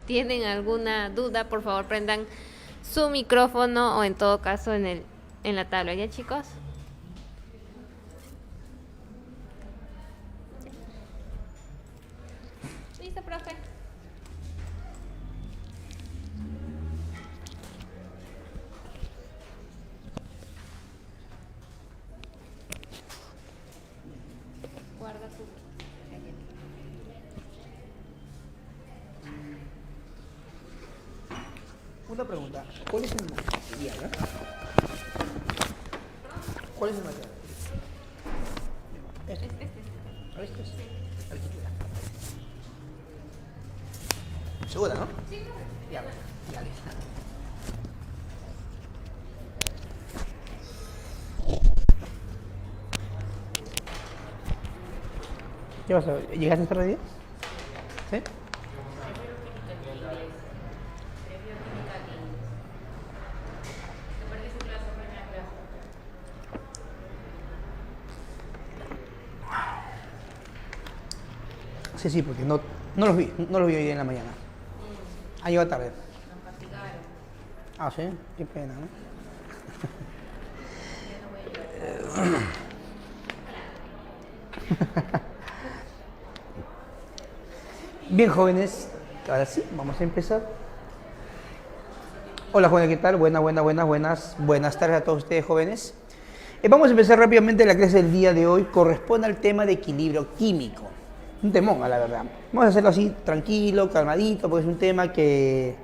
tienen alguna duda, por favor prendan su micrófono o en todo caso en la tabla, ¿ya chicos? Listo, profe. Guarda tu... Una pregunta, ¿cuál es el material? ¿Cuál es el material? Este. Este es arquitectura. ¿Segura, no? Sí, ya, ya listo. ¿Qué vas a ver? ¿Llegaste a estar de 10? ¿Sí? Sí, sí, porque no los vi hoy día en la mañana. Han llegado tarde. Ah, sí, qué pena, ¿no? Bien, jóvenes, ahora sí, vamos a empezar. Hola, jóvenes, ¿qué tal? Buenas tardes a todos ustedes, jóvenes. Vamos a empezar rápidamente la clase del día de hoy. Corresponde al tema de equilibrio químico. Un temón, a la verdad. Vamos a hacerlo así, tranquilo, calmadito, porque es un tema que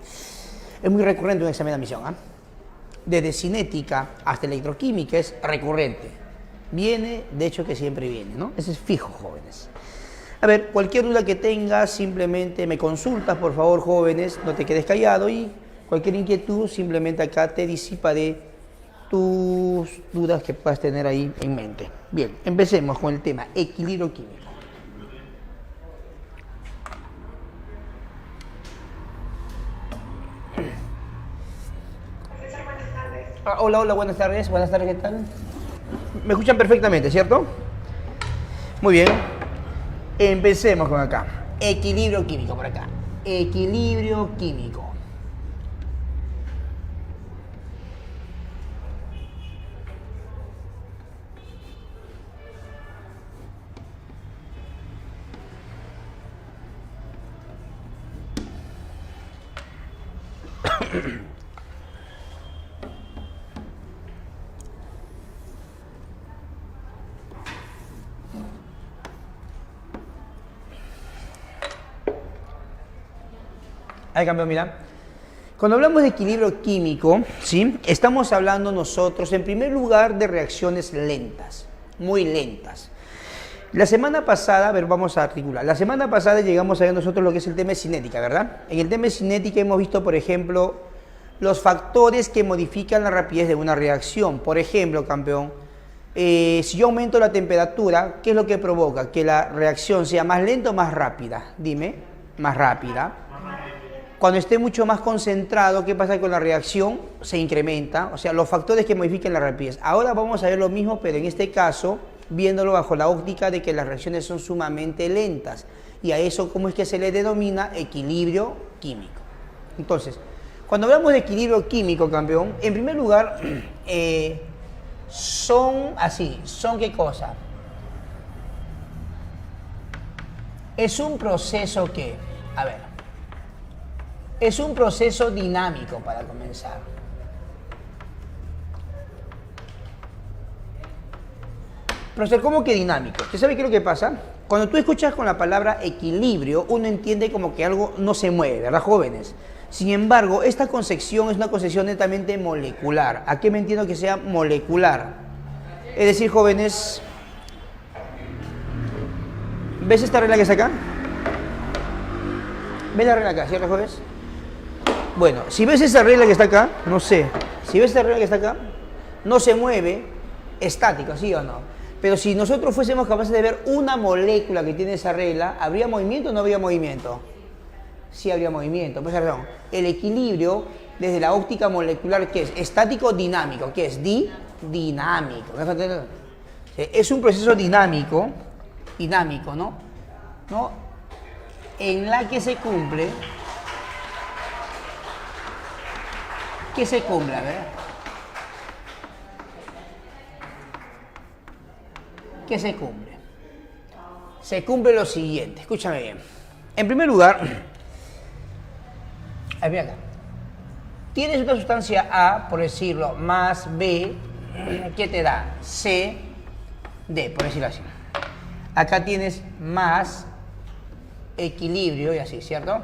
es muy recurrente en un examen de admisión. Desde cinética hasta electroquímica es recurrente. Viene, de hecho que siempre viene, ¿no? Ese es fijo, jóvenes. A ver, cualquier duda que tengas, simplemente me consultas, por favor, jóvenes, no te quedes callado, y cualquier inquietud, simplemente acá te disiparé tus dudas que puedas tener ahí en mente. Bien, empecemos con el tema equilibrio químico. Hola, buenas tardes, ¿qué tal? Me escuchan perfectamente, ¿cierto? Muy bien. Empecemos con acá. Equilibrio químico por acá. Equilibrio químico. Ahí cambió, mira. Cuando hablamos de equilibrio químico, ¿sí? Estamos hablando nosotros, en primer lugar, de reacciones lentas, muy lentas. La semana pasada, a ver, vamos a articular. La semana pasada llegamos a ver nosotros lo que es el tema de cinética, ¿verdad? En el tema de cinética hemos visto, por ejemplo, los factores que modifican la rapidez de una reacción. Por ejemplo, campeón, si yo aumento la temperatura, ¿qué es lo que provoca? Que la reacción sea más lenta o más rápida. Dime, más rápida. Cuando esté mucho más concentrado, ¿qué pasa con la reacción? Se incrementa, o sea, los factores que modifican la rapidez. Ahora vamos a ver lo mismo, pero en este caso, viéndolo bajo la óptica de que las reacciones son sumamente lentas. Y a eso, ¿cómo es que se le denomina? Equilibrio químico. Entonces, cuando hablamos de equilibrio químico, campeón, en primer lugar, son así, ¿son qué cosa? Es un proceso que, a ver, es un proceso dinámico para comenzar. Profesor, ¿cómo que dinámico? ¿Usted sabe qué es lo que pasa? Cuando tú escuchas con la palabra equilibrio, uno entiende como que algo no se mueve, ¿verdad, jóvenes? Sin embargo, esta concepción es una concepción netamente molecular. ¿A qué me entiendo que sea molecular? Es decir, jóvenes, ¿ves esta regla que está acá? ¿Ves la regla acá, cierto, jóvenes? Bueno, si ves esa regla que está acá, no sé, si ves esa regla que está acá, no se mueve, estático, ¿sí o no? Pero si nosotros fuésemos capaces de ver una molécula que tiene esa regla, ¿habría movimiento o no habría movimiento? Sí habría movimiento, por esa razón. El equilibrio, desde la óptica molecular, ¿qué es? Estático o dinámico, ¿qué es? Dinámico. Es un proceso dinámico, ¿no? En la que se cumple ¿Qué se cumple? A ver. ¿Qué se cumple? Se cumple lo siguiente, escúchame bien. En primer lugar, ahí acá. Tienes una sustancia A, por decirlo, más B, ¿qué te da? C, D, por decirlo así. Acá tienes más equilibrio y así, ¿cierto?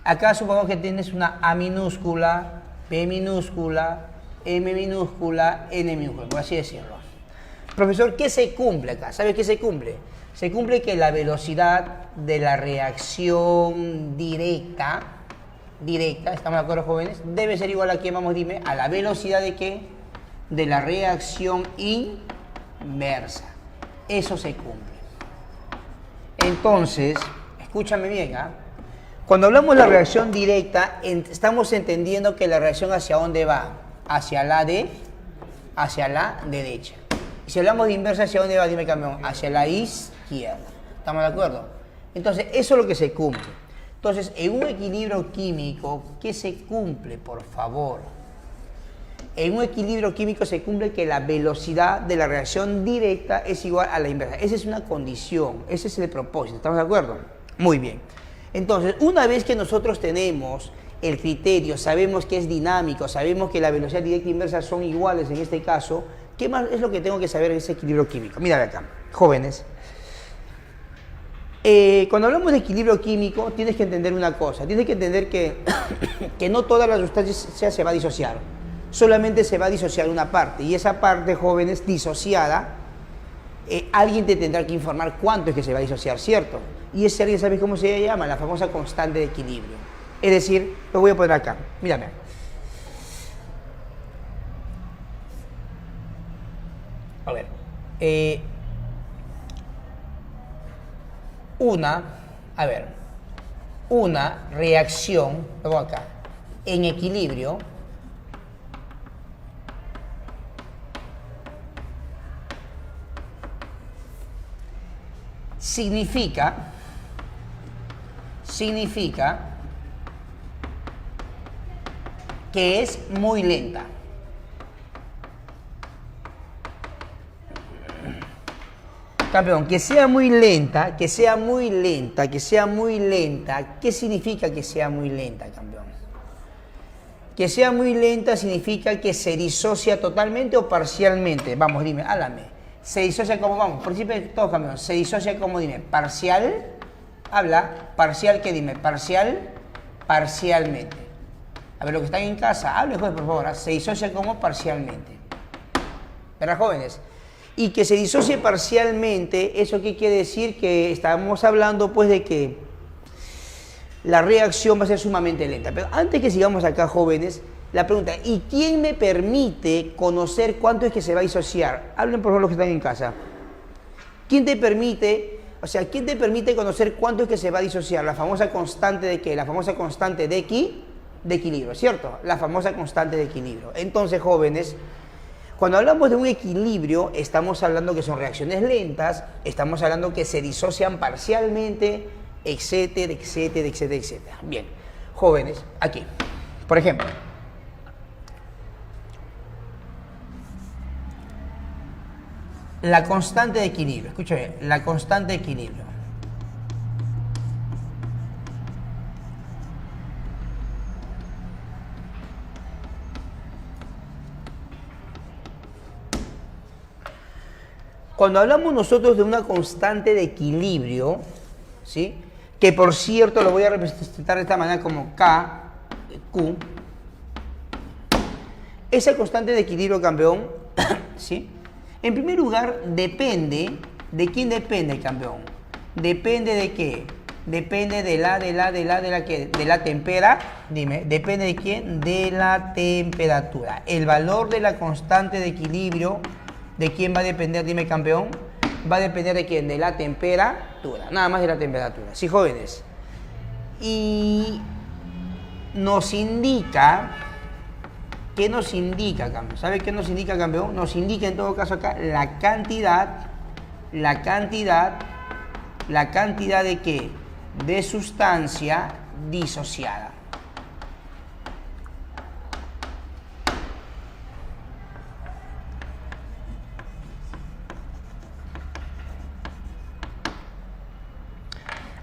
Acá supongamos que tienes una A minúscula, B minúscula, M minúscula, N minúscula, por así decirlo. Profesor, ¿qué se cumple acá? ¿Sabe qué se cumple? Se cumple que la velocidad de la reacción directa, ¿estamos de acuerdo, jóvenes? Debe ser igual a ¿qué? Vamos, dime, a la velocidad de ¿qué? De la reacción inversa. Eso se cumple. Entonces, escúchame bien, ¿ah? Cuando hablamos de la reacción directa, estamos entendiendo que la reacción hacia dónde va, hacia la derecha. Y si hablamos de inversa, ¿hacia dónde va? Dime, campeón, hacia la izquierda. ¿Estamos de acuerdo? Entonces, eso es lo que se cumple. Entonces, en un equilibrio químico, ¿qué se cumple, por favor? En un equilibrio químico se cumple que la velocidad de la reacción directa es igual a la inversa. Esa es una condición, ese es el propósito. ¿Estamos de acuerdo? Muy bien. Entonces, una vez que nosotros tenemos el criterio, sabemos que es dinámico, sabemos que la velocidad directa e inversa son iguales en este caso, ¿qué más es lo que tengo que saber en ese equilibrio químico? Mira acá, jóvenes. Cuando hablamos de equilibrio químico, tienes que entender una cosa. Tienes que entender que, que no toda la sustancia se va a disociar. Solamente se va a disociar una parte. Y esa parte, jóvenes, disociada, alguien te tendrá que informar cuánto es que se va a disociar, ¿cierto? Y ese alguien, ¿sabes cómo se llama? La famosa constante de equilibrio. Es decir, lo voy a poner acá. Mírame. A ver. Una reacción, lo pongo acá, en equilibrio, significa que es muy lenta. Campeón, que sea muy lenta, ¿qué significa que sea muy lenta, campeón? Que sea muy lenta significa que se disocia totalmente o parcialmente. Vamos, dime, háblame. Se disocia como, vamos, por principio de todo, campeón, se disocia como, dime, parcial, habla, parcial, ¿qué? Dime, parcialmente. A ver, los que están en casa, hablen, jóvenes, por favor, se disocia como parcialmente. ¿Verdad, jóvenes? Y que se disocie parcialmente, ¿eso qué quiere decir? Que estamos hablando, pues, de que la reacción va a ser sumamente lenta. Pero antes que sigamos acá, jóvenes, la pregunta, ¿y quién me permite conocer cuánto es que se va a disociar? Hablen, por favor, los que están en casa. ¿Quién te permite conocer cuánto es que se va a disociar? La famosa constante de ¿qué? La famosa constante de equilibrio, ¿cierto? La famosa constante de equilibrio. Entonces, jóvenes, cuando hablamos de un equilibrio, estamos hablando que son reacciones lentas, estamos hablando que se disocian parcialmente, etcétera, etcétera, etcétera, etcétera. Bien, jóvenes, aquí, por ejemplo, la constante de equilibrio, escúchame, la constante de equilibrio. Cuando hablamos nosotros de una constante de equilibrio, ¿sí? Que por cierto lo voy a representar de esta manera como Q, esa constante de equilibrio, campeón, ¿sí? En primer lugar, depende, ¿de quién depende, campeón? ¿Depende de qué? Depende de la temperatura, dime, ¿depende de quién? De la temperatura. El valor de la constante de equilibrio, ¿de quién va a depender? Dime, campeón. Va a depender de quién, de la temperatura, nada más de la temperatura, ¿sí, jóvenes? Y nos indica, ¿qué nos indica, campeón? ¿Sabe qué nos indica, campeón? Nos indica en todo caso acá la cantidad de qué, de sustancia disociada.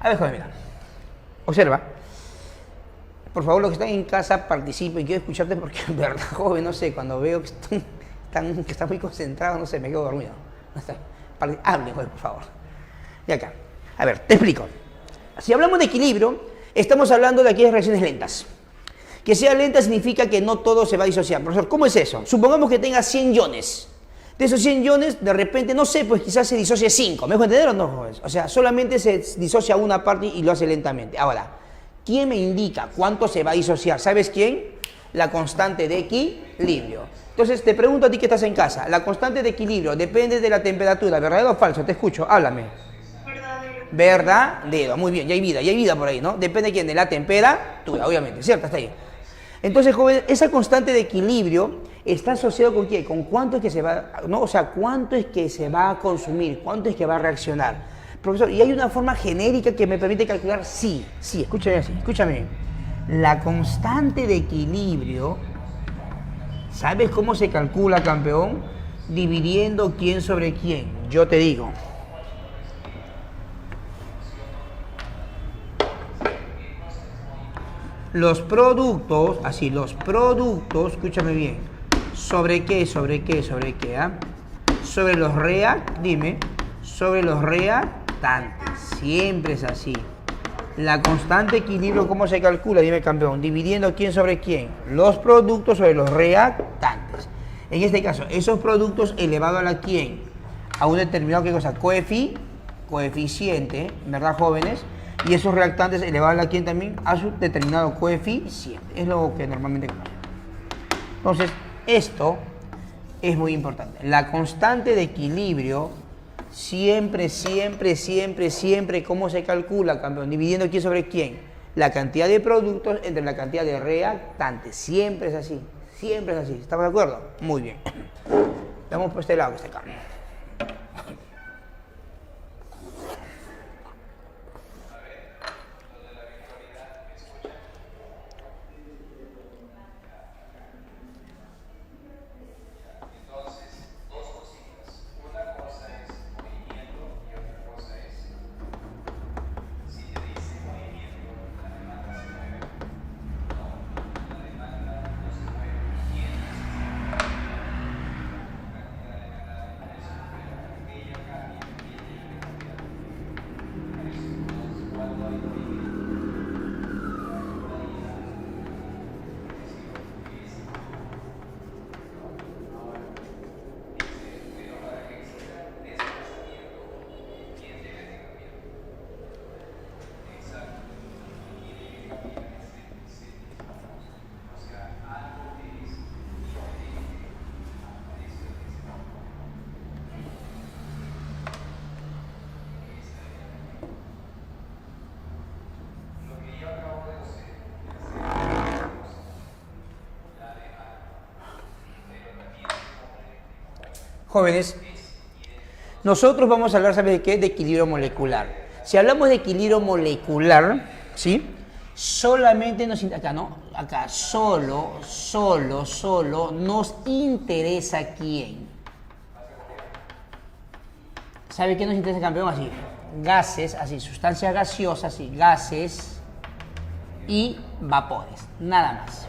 A ver, joven, mira. Observa. Por favor, los que están en casa participen. Quiero escucharte porque, en verdad, joven, no sé, cuando veo que están muy concentrados, no sé, me quedo dormido. No sé. Hable, joven, por favor. Y acá. A ver, te explico. Si hablamos de equilibrio, estamos hablando de aquellas reacciones lentas. Que sea lenta significa que no todo se va a disociar. Profesor, ¿cómo es eso? Supongamos que tenga 100 iones. De esos 100 iones, de repente, no sé, pues quizás se disocie 5. ¿Me dejo entender o no, jóvenes? O sea, solamente se disocia una parte y lo hace lentamente. Ahora, ¿quién me indica cuánto se va a disociar? ¿Sabes quién? La constante de equilibrio. Entonces, te pregunto a ti que estás en casa. La constante de equilibrio depende de la temperatura. ¿Verdadero o falso? Te escucho, háblame. Verdadero. Muy bien, ya hay vida por ahí, ¿no? Depende de quién, de la temperatura, obviamente, ¿cierto? Hasta ahí. Entonces, joven, esa constante de equilibrio está asociado con qué, con cuánto es que se va, ¿no? O sea, cuánto es que se va a consumir, cuánto es que va a reaccionar. Profesor, y hay una forma genérica que me permite calcular, sí, escúchame. La constante de equilibrio, ¿sabes cómo se calcula, campeón? Dividiendo quién sobre quién. Yo te digo. Los productos, escúchame bien, ¿sobre qué? ¿Ah? Sobre los sobre los reactantes, siempre es así. La constante de equilibrio, ¿cómo se calcula? Dime, campeón, dividiendo quién sobre quién, los productos sobre los reactantes. En este caso, esos productos elevado a la quién, a un determinado, ¿qué cosa? Coeficiente, ¿verdad, jóvenes? Y esos reactantes elevados a quién también a su determinado coeficiente. Es lo que normalmente conocemos. Entonces, esto es muy importante. La constante de equilibrio, siempre, ¿cómo se calcula, campeón? Dividiendo quién sobre quién. La cantidad de productos entre la cantidad de reactantes. Siempre es así. ¿Estamos de acuerdo? Muy bien. Vamos por este lado que está acá. Jóvenes, nosotros vamos a hablar, ¿sabes de qué? De equilibrio molecular. Si hablamos de equilibrio molecular, ¿sí? Solamente nos interesa, acá, ¿no? Acá, solo nos interesa quién. ¿Sabe qué nos interesa, campeón? Así, gases, así, sustancias gaseosas, así, gases y vapores, nada más.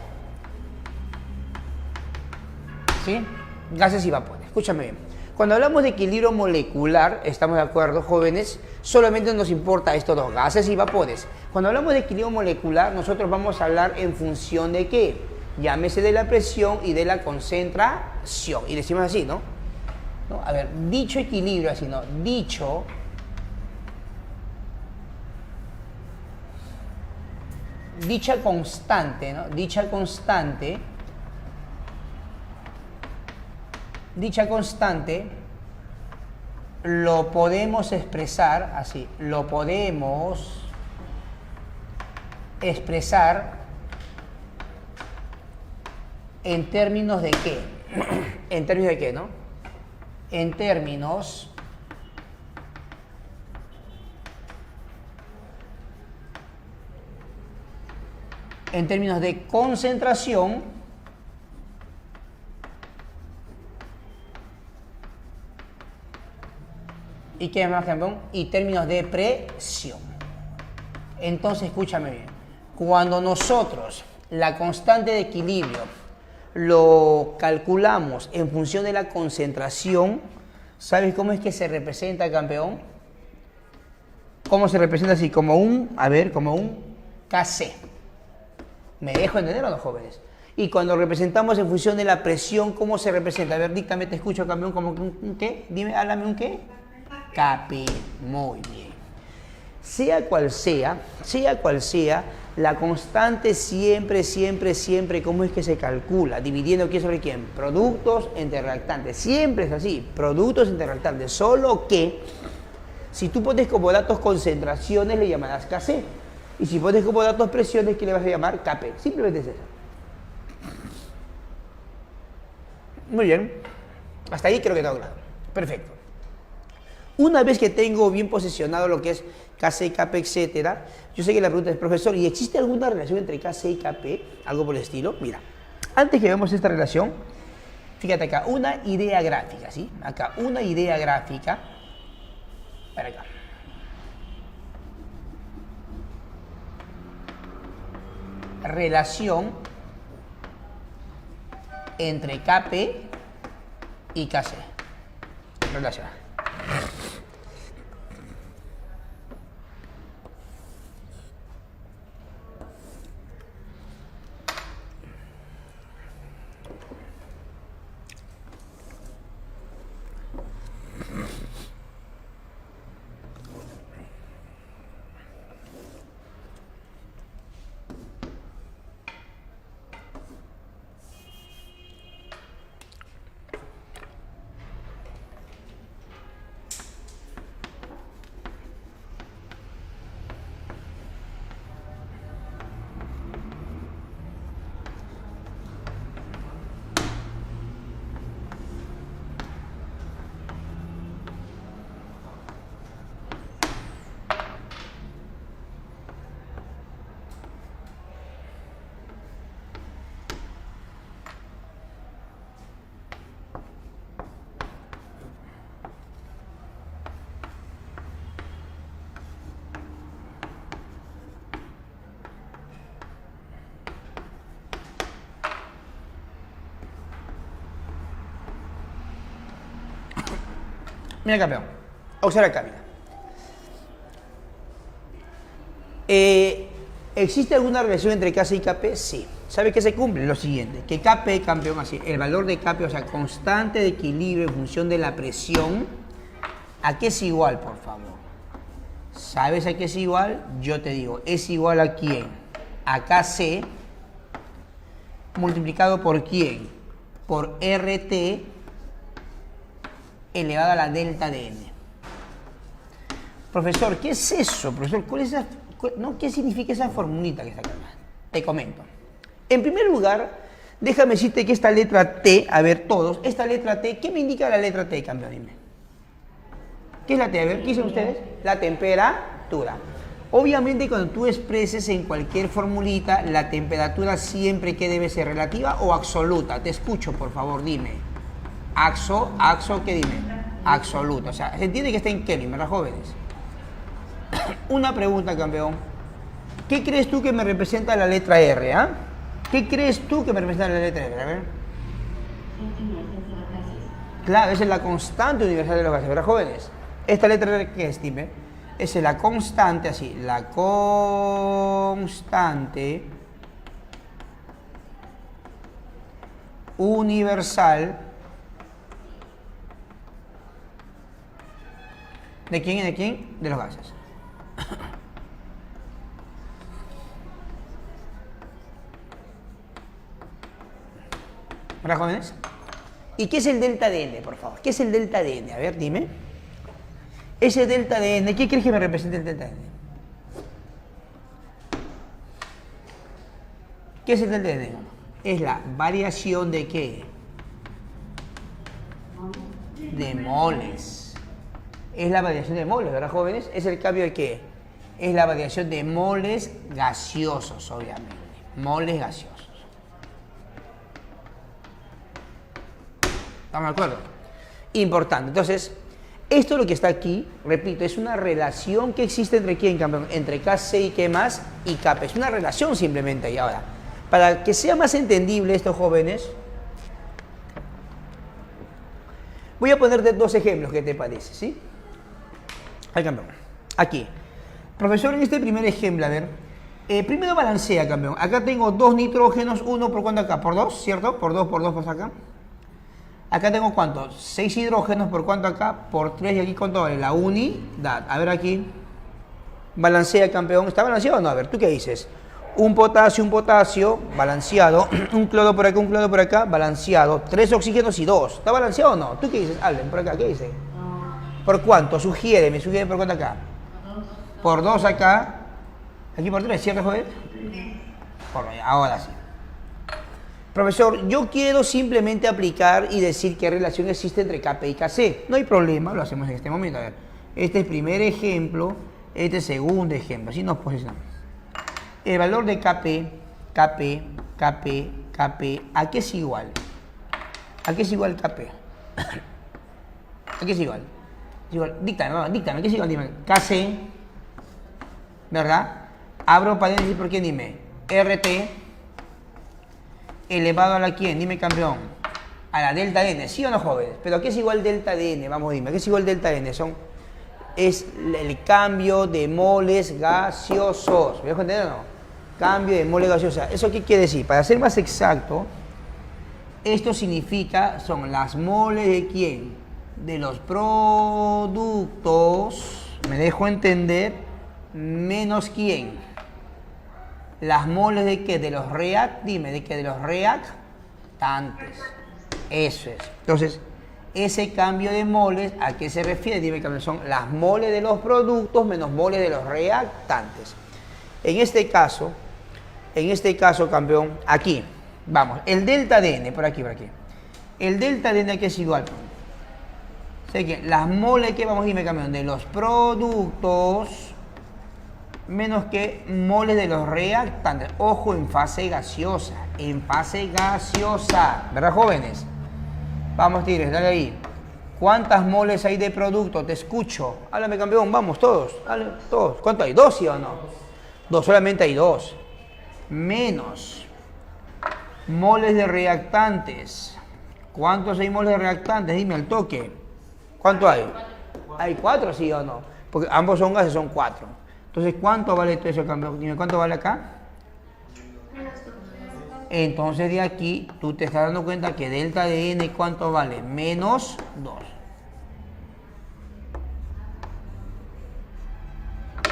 ¿Sí? Gases y vapores. Escúchame bien. Cuando hablamos de equilibrio molecular, ¿estamos de acuerdo, jóvenes? Solamente nos importa estos dos, gases y vapores. Cuando hablamos de equilibrio molecular, nosotros vamos a hablar en función de ¿qué? Llámese de la presión y de la concentración. Y decimos así, ¿no? A ver, dicho equilibrio, así, ¿no? Dicha constante, ¿no? Dicha constante lo podemos expresar así, lo podemos expresar en términos de qué, en términos de qué, ¿no? En términos de concentración y qué más, campeón, y términos de presión. Entonces, escúchame bien. Cuando nosotros la constante de equilibrio lo calculamos en función de la concentración, ¿sabes cómo es que se representa, campeón? ¿Cómo se representa así? Como un, a ver, como un Kc. ¿Me dejo entender o no, jóvenes? Y cuando representamos en función de la presión, ¿cómo se representa? A ver, díctame, te escucho, campeón, como un ¿qué? Dime, háblame un ¿qué? Kp. Muy bien. Sea cual sea, la constante siempre, ¿cómo es que se calcula? Dividiendo ¿quién sobre quién? Productos entre reactantes. Siempre es así, productos entre reactantes. Solo que, si tú pones como datos concentraciones, le llamarás Kc. Y si pones como datos presiones, ¿qué le vas a llamar? Kp. Simplemente es eso. Muy bien. Hasta ahí creo que está claro. Perfecto. Una vez que tengo bien posicionado lo que es Kc, Kp, etcétera, yo sé que la pregunta es, profesor, ¿y existe alguna relación entre Kc y Kp? Algo por el estilo. Mira, antes que veamos esta relación, fíjate acá, una idea gráfica, ¿sí? Acá, una idea gráfica. Para acá. Relación entre Kp y Kc. Relación. Mira, campeón, observa acá, mira. ¿Existe alguna relación entre Kc y Kp? Sí. ¿Sabe qué se cumple? Lo siguiente, que Kp, campeón, así, el valor de Kp, o sea, constante de equilibrio en función de la presión, ¿a qué es igual, por favor? ¿Sabes a qué es igual? Yo te digo, ¿es igual a quién? A Kc multiplicado por quién? Por RT elevado a la delta de n. Profesor, ¿qué es eso? Profesor, ¿qué significa esa formulita que está acá? Te comento. En primer lugar, déjame decirte que esta letra T, a ver todos, esta letra T, ¿qué me indica la letra T, campeón? Dime. ¿Qué es la T? A ver, ¿qué dicen ustedes? La temperatura. Obviamente, cuando tú expreses en cualquier formulita, la temperatura siempre que debe ser relativa o absoluta. Te escucho, por favor, dime. ¿Qué dime? Absoluta. O sea, se entiende que está en Kelvin, ¿verdad, jóvenes? Una pregunta, campeón. ¿Qué crees tú que me representa la letra R, ah? ¿Qué crees tú que me representa la letra R? A ver. Claro, esa es la constante universal de los gases, ¿verdad, jóvenes? Esta letra R, ¿qué es, dime? Esa es la constante, así, la constante universal. ¿De quién y de quién? De los gases. ¿Verdad, jóvenes? ¿Y qué es el delta de n, por favor? ¿Qué es el delta de n? A ver, dime. Ese delta de n, ¿qué crees que me representa el delta de n? ¿Qué es el delta de n? Es la variación de ¿qué? De moles. Es la variación de moles, ¿verdad, jóvenes? ¿Es el cambio de qué? Es la variación de moles gaseosos, obviamente. Moles gaseosos. ¿Estamos de acuerdo? Importante. Entonces, Esto lo que está aquí, repito, es una relación que existe entre quién, campeón, entre KC y qué más y KP. Es una relación simplemente. Y ahora, para que sea más entendible esto, jóvenes, voy a ponerte dos ejemplos, ¿qué te parece? ¿Sí? Ahí, campeón. Aquí. Profesor, en este primer ejemplo, a ver, primero balancea, campeón. Acá tengo dos nitrógenos, uno por cuánto acá, por dos, ¿cierto? Por dos por acá. Acá tengo cuánto, 6 hidrógenos, por cuánto acá, por 3 y aquí cuánto vale, la unidad. A ver aquí, balancea, campeón. ¿Está balanceado o no? A ver, ¿tú qué dices? Un potasio, balanceado. Un cloro por acá, balanceado. 3 oxígenos y 2. ¿Está balanceado o no? ¿Tú qué dices? Hablen por acá, ¿qué dice? ¿Por cuánto? Sugiere por cuánto acá. Por 2 acá. Aquí por 3, ¿cierto, joven? Ahora sí. Profesor, yo quiero simplemente aplicar y decir qué relación existe entre Kp y Kc. No hay problema, lo hacemos en este momento. A ver, este es el primer ejemplo, este es el segundo ejemplo. Así nos posicionamos. El valor de Kp, ¿a qué es igual? ¿A qué es igual Kp? ¿A qué es igual? Díctame, ¿qué es igual? Dime. Kc, ¿verdad? Abro paréntesis, ¿por qué? Dime. RT elevado a la quién, dime, campeón, a la delta N, ¿sí o no, jóvenes? Pero ¿a qué es igual delta de N? Vamos, dime, ¿a qué es igual delta N? Es el cambio de moles gaseosos. ¿Me dejo entender o no? Cambio de moles gaseosos. ¿Eso qué quiere decir? Para ser más exacto, esto significa, son las moles de quién? De los productos, ¿me dejo entender? Menos quién. Las moles de qué, de los dime, de qué, de los reactantes. Eso es. Entonces, ese cambio de moles, ¿a qué se refiere? Dime, que son las moles de los productos menos moles de los reactantes. En este caso, campeón, aquí, vamos, el delta de N, por aquí. El delta de N aquí es igual. Sé que las moles que vamos, dime, campeón, de los productos menos que moles de los reactantes. Ojo, en fase gaseosa. ¿Verdad, jóvenes? Vamos, tigres, dale ahí. ¿Cuántas moles hay de producto? Te escucho. Háblame, campeón. Vamos, todos. Dale, todos. ¿Cuánto hay? ¿2, sí o no? 2, solamente hay 2. Menos moles de reactantes. ¿Cuántos hay moles de reactantes? Dime al toque. ¿Cuánto hay? ¿Hay 4, sí o no? Porque ambos son gases, son 4. Entonces, ¿cuánto vale todo eso, campeón? Dime, ¿cuánto vale acá? Entonces, de aquí, tú te estás dando cuenta que delta de N, ¿cuánto vale? Menos 2.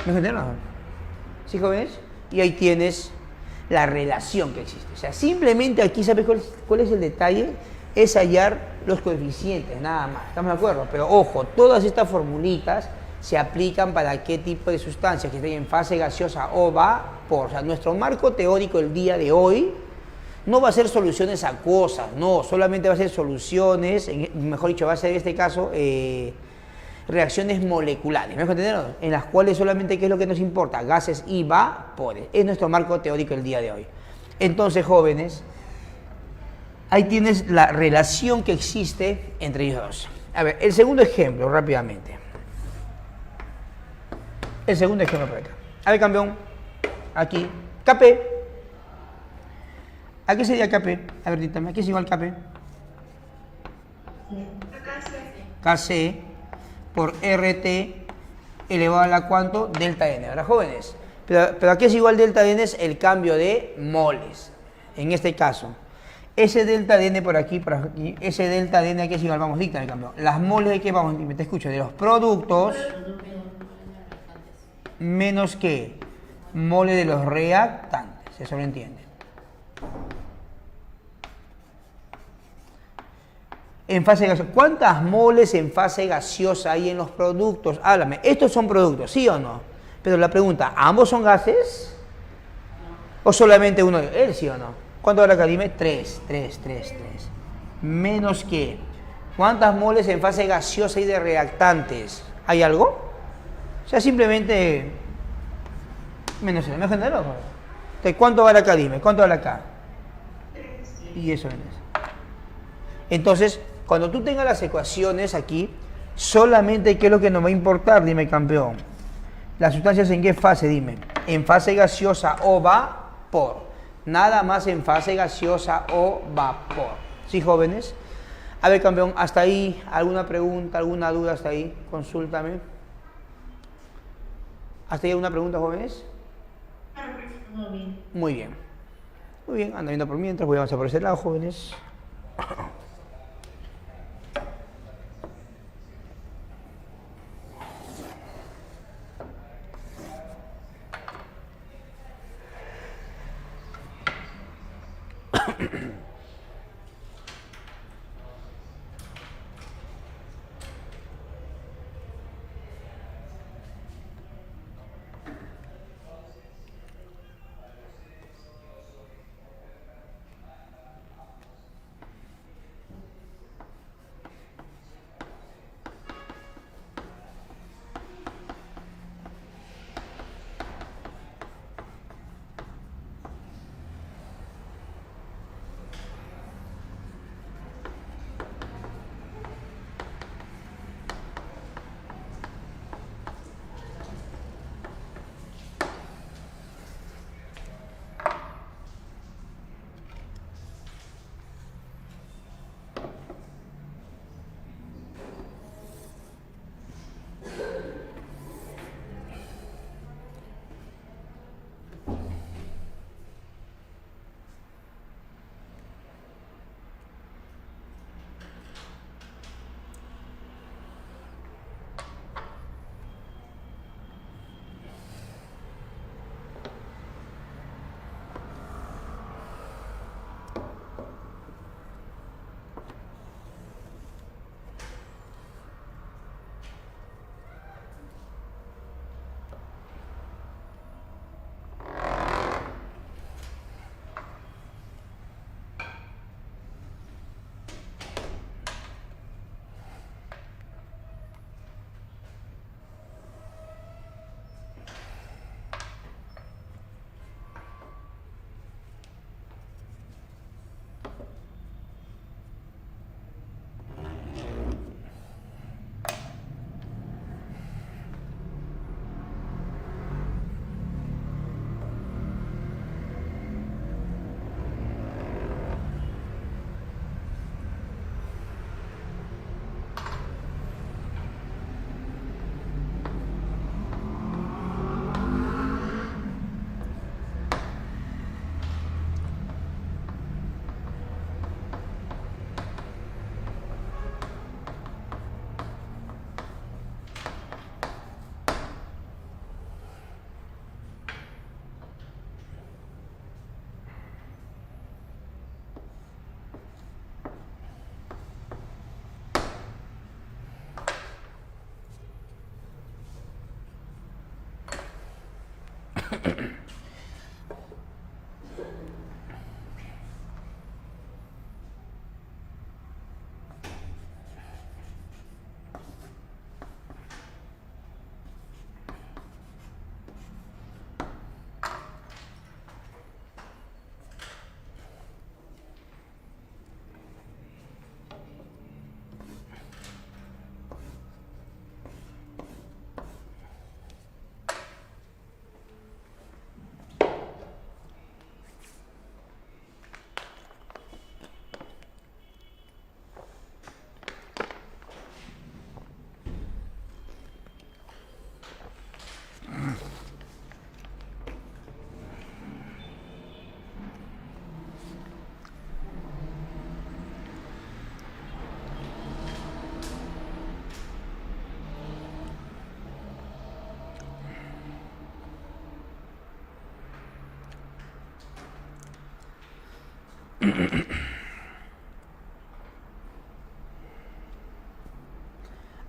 ¿Me entendieron? ¿Sí, jóvenes? Y ahí tienes la relación que existe. O sea, simplemente aquí, ¿sabes cuál es el detalle? Es hallar los coeficientes, nada más. ¿Estamos de acuerdo? Pero, ojo, todas estas formulitas se aplican para qué tipo de sustancias que estén en fase gaseosa o vapor. O sea, nuestro marco teórico el día de hoy no va a ser soluciones acuosas, no, solamente va a ser soluciones, mejor dicho, va a ser en este caso reacciones moleculares, ¿me entendieron? En las cuales solamente, ¿qué es lo que nos importa? Gases y vapores. Es nuestro marco teórico el día de hoy. Entonces, jóvenes, ahí tienes la relación que existe entre ellos dos. A ver, el segundo ejemplo, rápidamente. El segundo ejemplo por acá. A ver, campeón. Aquí. Kp. ¿A qué sería Kp? A ver, dítame. ¿A qué es igual Kp? Kc por RT elevado a la ¿cuánto? Delta N. ¿Verdad, jóvenes? Pero ¿a qué es igual delta N? Es el cambio de moles. En este caso. Ese delta de N por aquí, ese delta de N, ¿a qué es igual? Vamos, díctame, campeón. Las moles de qué vamos, te escucho, de los productos menos que mole de los reactantes, eso lo entiende. En fase gaseosa, ¿cuántas moles en fase gaseosa hay en los productos? Háblame, estos son productos, ¿sí o no? Pero la pregunta, ¿ambos son gases? ¿O solamente uno? ¿Él sí o no? ¿Cuánto habrá acá? Dime, 3. Menos que, ¿cuántas moles en fase gaseosa hay de reactantes? ¿Hay algo? O sea, simplemente menos eso. ¿Me entenderlo? Entonces, ¿cuánto vale acá? Dime, ¿cuánto vale acá? Y eso es. Entonces, cuando tú tengas las ecuaciones aquí, Solamente qué es lo que nos va a importar, dime campeón. ¿Las sustancias en qué fase? Dime. En fase gaseosa o vapor. Nada más en fase gaseosa o vapor. ¿Sí, jóvenes? A ver, campeón, hasta ahí, ¿alguna pregunta, alguna duda hasta ahí? Consúltame. ¿Hasta ahí alguna pregunta, jóvenes? Muy bien. Muy bien. Muy bien, anda viendo por mientras, voy a avanzar por ese lado, jóvenes.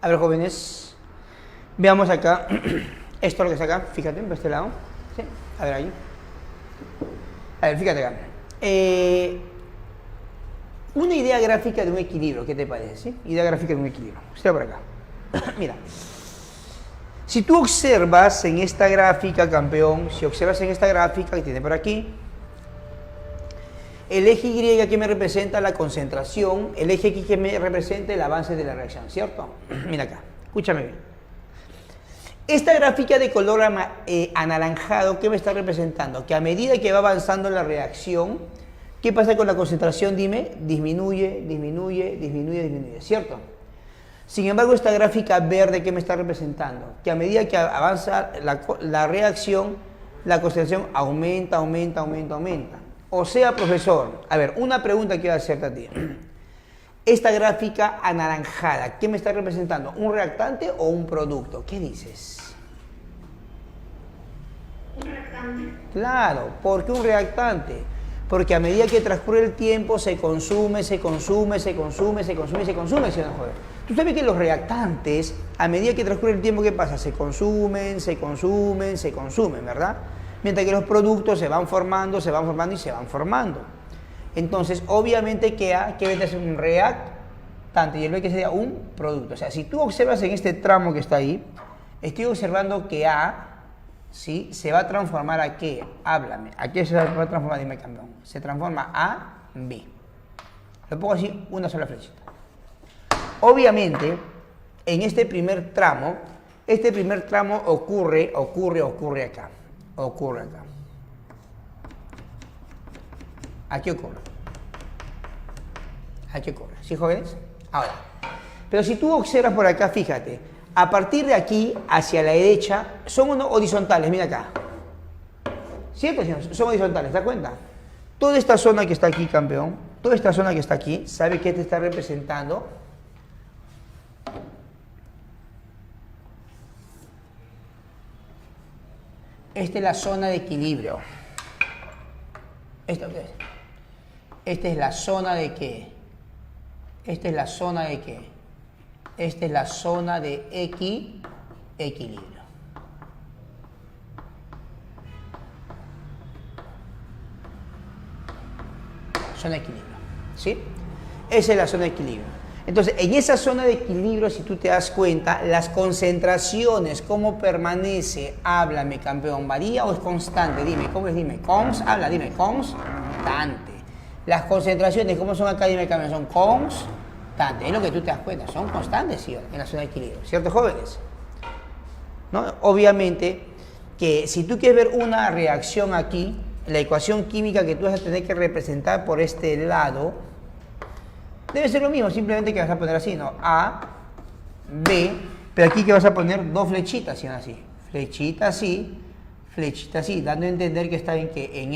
A ver, jóvenes, veamos acá. Esto es lo que está acá, fíjate, por este lado. ¿Sí? A ver ahí. A ver, fíjate acá. Una idea gráfica de un equilibrio, ¿qué te parece? ¿Sí? Idea gráfica de un equilibrio. Está por acá. Mira. Si tú observas en esta gráfica, campeón, si observas en esta gráfica que tiene por aquí, El eje Y que me representa la concentración, el eje X que me representa el avance de la reacción, ¿cierto? Mira acá, escúchame bien. Esta gráfica de color anaranjado, ¿qué me está representando? Que a medida que va avanzando la reacción, ¿qué pasa con la concentración? Dime, disminuye, disminuye, disminuye, disminuye, ¿cierto? Sin embargo, esta gráfica verde, ¿qué me está representando? Que a medida que avanza la reacción, la concentración aumenta, aumenta, aumenta, aumenta. O sea, profesor, a ver, una pregunta que voy a hacerte a ti. Esta gráfica anaranjada, ¿qué me está representando? ¿Un reactante o un producto? ¿Qué dices? Un reactante. Claro, ¿por qué un reactante? Porque a medida que transcurre el tiempo se consume, se consume, se consume, se consume, se consume, ¿sí o no, joder? Tú sabes que los reactantes, a medida que transcurre el tiempo, ¿qué pasa? Se consumen, se consumen, se consumen, ¿verdad? Mientras que los productos se van formando y se van formando. Entonces, obviamente que A, que es un reactante y el B que sería un producto. O sea, si tú observas en este tramo que está ahí, estoy observando que A, ¿sí?, se va a transformar a ¿qué? Háblame. ¿A qué se va a transformar? Dime, campeón. Se transforma a B. Lo pongo así, una sola flechita. Obviamente, en este primer tramo ocurre acá. Ocurre acá. Aquí ocurre. Aquí ocurre. ¿Sí, jóvenes? Ahora, pero si tú observas por acá, fíjate, a partir de aquí hacia la derecha son horizontales, mira acá. ¿Cierto? Son horizontales, ¿te das cuenta? Toda esta zona que está aquí, campeón, toda esta zona que está aquí, ¿sabe qué te está representando? Esta es la zona de equilibrio. ¿Esta qué es? Esta es la zona de qué. Esta es la zona de qué. Esta es la zona de equilibrio. Zona de equilibrio. ¿Sí? Esa es la zona de equilibrio. Entonces, en esa zona de equilibrio, si tú te das cuenta, las concentraciones, ¿cómo permanece? Háblame, campeón. ¿Varía o es constante? Dime, ¿cómo es? Dime, habla, dime, constante. Las concentraciones, ¿cómo son acá? Dime, campeón, son constantes. Es lo que tú te das cuenta, son constantes, ¿sí? En la zona de equilibrio. ¿Cierto, jóvenes? ¿No? Obviamente que si tú quieres ver una reacción aquí, la ecuación química que tú vas a tener que representar por este lado, debe ser lo mismo, simplemente que vas a poner así, ¿no? A, B, pero aquí que vas a poner dos flechitas, ¿sí? Así. Flechita así, dando a entender que está en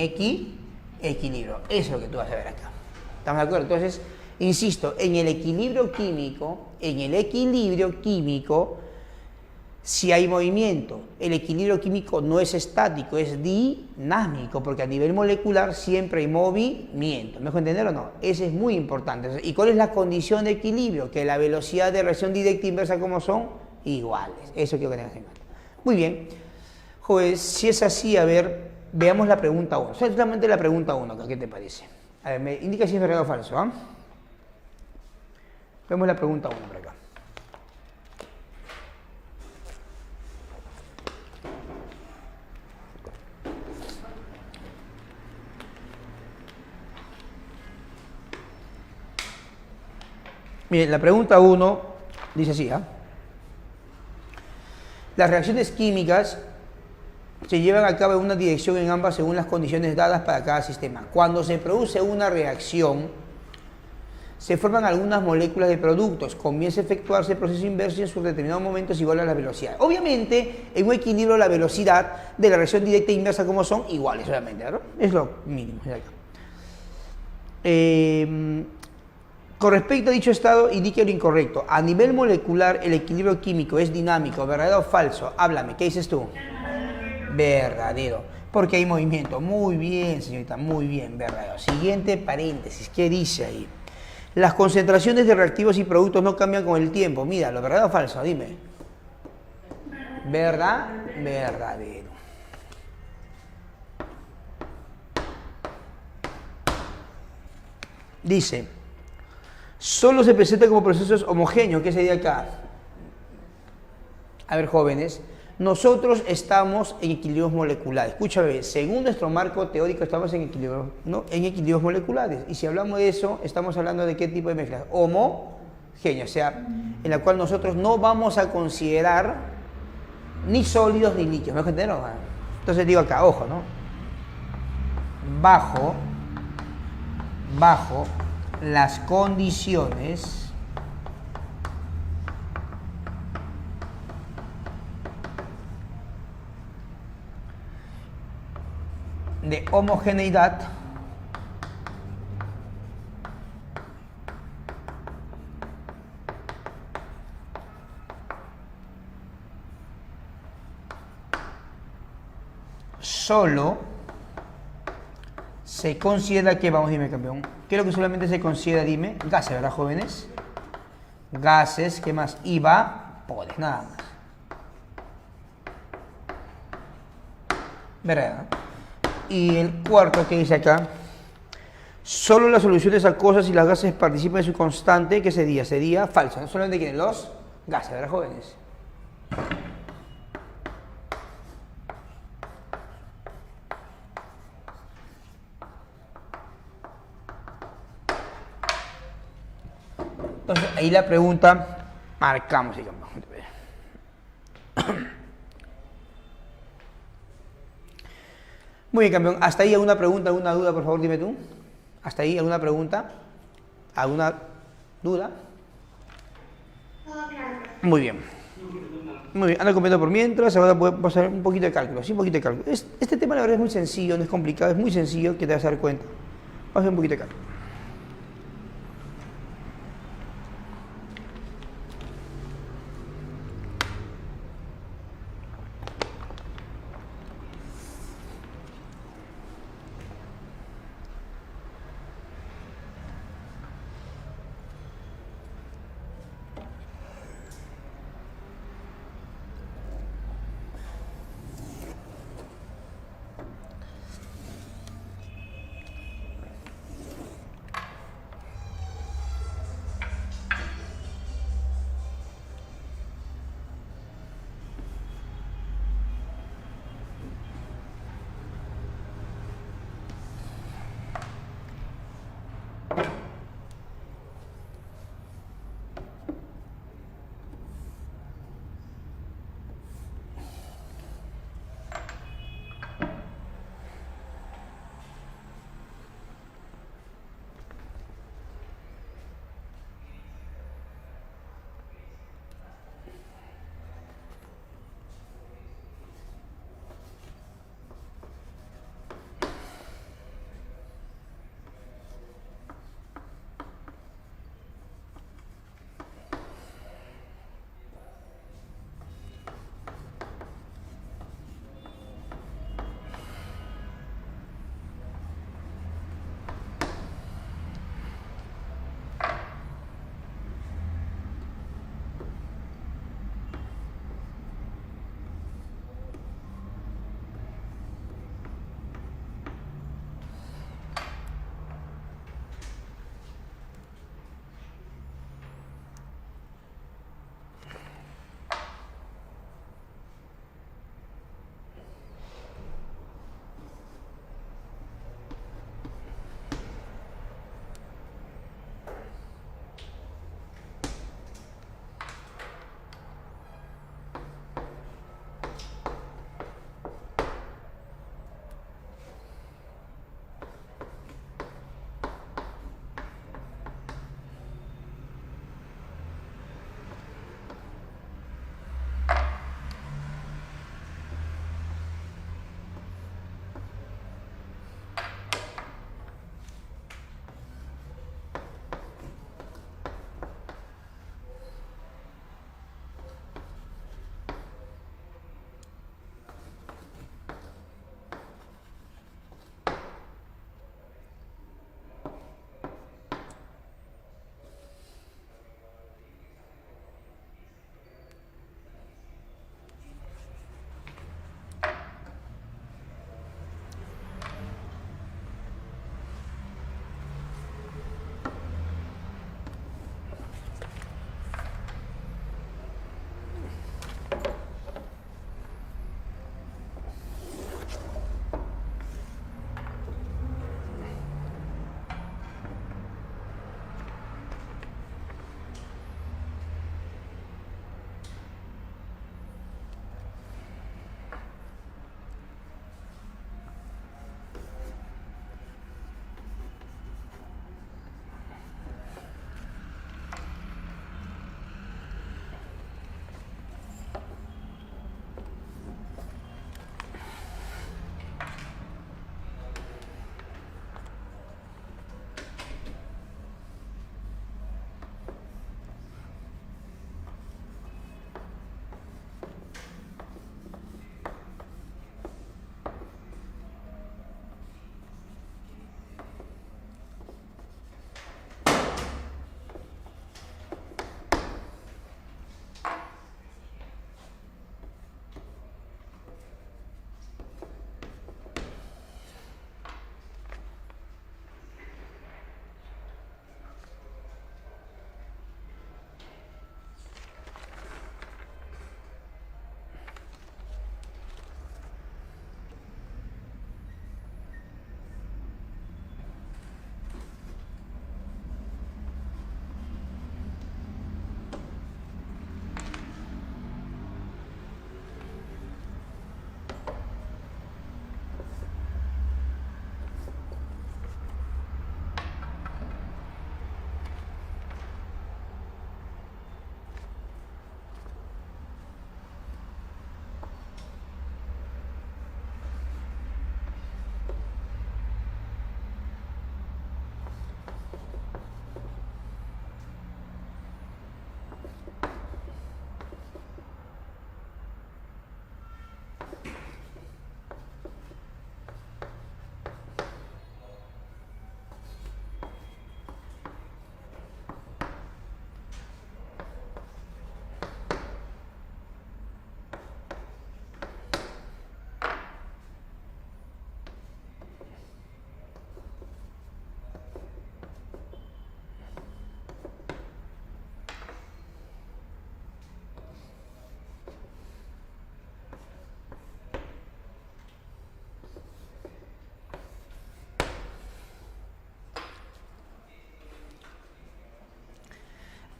equilibrio. Eso es lo que tú vas a ver acá. ¿Estamos de acuerdo? Entonces, insisto, en el equilibrio químico, si hay movimiento, el equilibrio químico no es estático, es dinámico, porque a nivel molecular siempre hay movimiento. ¿Me dejo entender o no? Eso es muy importante. ¿Y cuál es la condición de equilibrio? Que la velocidad de reacción directa e inversa, ¿cómo son? Iguales. Eso quiero que tengas en cuenta. Muy bien. Jóvenes, si es así, a ver, veamos la pregunta 1. Solamente la pregunta 1, ¿qué te parece? A ver, me indica si es verdadero o falso, ¿ah? Vemos la pregunta 1 por acá. Miren, la pregunta 1 dice así, ¿ah? Las reacciones químicas se llevan a cabo en una dirección en ambas según las condiciones dadas para cada sistema. Cuando se produce una reacción, se forman algunas moléculas de productos. Comienza a efectuarse el proceso inverso y en sus determinados momentos igual a la velocidad. Obviamente, en un equilibrio la velocidad de la reacción directa e inversa como son iguales, obviamente, ¿no? Es lo mínimo. Con respecto a dicho estado, indique lo incorrecto. A nivel molecular, el equilibrio químico es dinámico, ¿verdadero o falso? Háblame, ¿qué dices tú? Verdadero. Porque hay movimiento. Muy bien, señorita, muy bien, verdadero. Siguiente paréntesis, ¿qué dice ahí? Las concentraciones de reactivos y productos no cambian con el tiempo. Mira, ¿lo verdadero o falso? Dime. ¿Verdad? Verdadero. Dice, solo se presenta como procesos homogéneos. ¿Qué sería acá? A ver, jóvenes, nosotros estamos en equilibrios moleculares. Escúchame, según nuestro marco teórico estamos en equilibrios, ¿no? En equilibrios moleculares. Y si hablamos de eso, estamos hablando de qué tipo de mezclas. Homogénea, o sea, en la cual nosotros no vamos a considerar ni sólidos ni líquidos. ¿Me entendieron? Entonces digo acá, ojo, ¿no? Bajo las condiciones de homogeneidad solo se considera que, vamos, dime campeón, ¿qué es lo que solamente se considera, dime? Gases, ¿verdad, jóvenes? Gases, ¿qué más? Y vapores, nada más. ¿Verdad? Y el cuarto que dice acá, solo las soluciones acuosas y las gases participan en su constante, ¿qué sería? Sería falso, no solamente quieren los gases, ¿verdad, jóvenes? Entonces, ahí la pregunta, marcamos, digamos. Muy bien, campeón. ¿Hasta ahí alguna pregunta, alguna duda, por favor, dime tú? ¿Hasta ahí alguna pregunta? ¿Alguna duda? Muy bien. Muy bien, anda comiendo por mientras, ahora voy a pasar un poquito de cálculo, sí, un poquito de cálculo. Este tema la verdad es muy sencillo, no es complicado, es muy sencillo que te vas a dar cuenta. Vamos a hacer un poquito de cálculo.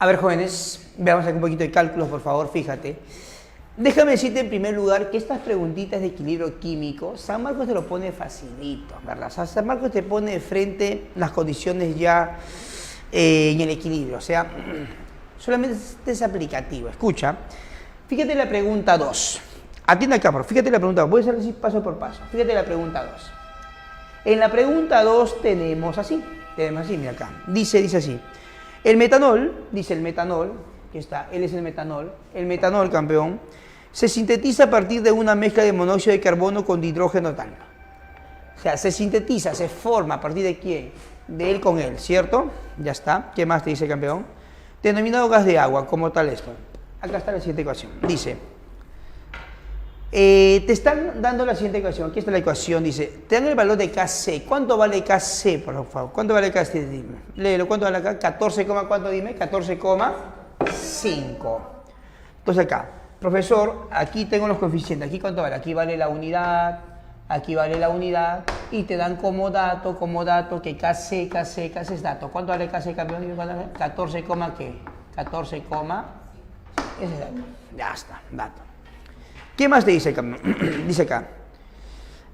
A ver, jóvenes, veamos aquí un poquito de cálculos, por favor, fíjate. Déjame decirte en primer lugar que estas preguntitas de equilibrio químico, San Marcos te lo pone facilito, ¿verdad? O sea, San Marcos te pone de frente las condiciones ya en el equilibrio, o sea, solamente es aplicativo. Escucha, fíjate la pregunta 2. Atiende acá, por fíjate la pregunta 2. Voy a hacer así paso por paso. Fíjate la pregunta 2. En la pregunta 2 tenemos así, mira acá. Dice así. El metanol, dice el metanol, que está, él es el metanol, campeón, se sintetiza a partir de una mezcla de monóxido de carbono con hidrógeno tal. O sea, se sintetiza, se forma a partir de quién, de él con él, ¿cierto? Ya está. ¿Qué más te dice, campeón? Denominado gas de agua, como tal esto. Acá está la siguiente ecuación. Dice, te están dando la siguiente ecuación. Aquí está la ecuación, dice, te dan el valor de Kc. ¿Cuánto vale Kc, por favor? ¿Cuánto vale Kc? Dime. Léelo, ¿cuánto vale acá? 14, ¿cuánto dime? 14,5. Entonces acá, profesor, aquí tengo los coeficientes. ¿Aquí cuánto vale? Aquí vale la unidad, aquí vale la unidad, y te dan como dato que Kc es dato. ¿Cuánto vale Kc, campeón? 14, ¿qué? 14, ese es dato. Ya está, dato. ¿Qué más te dice acá? Dice acá,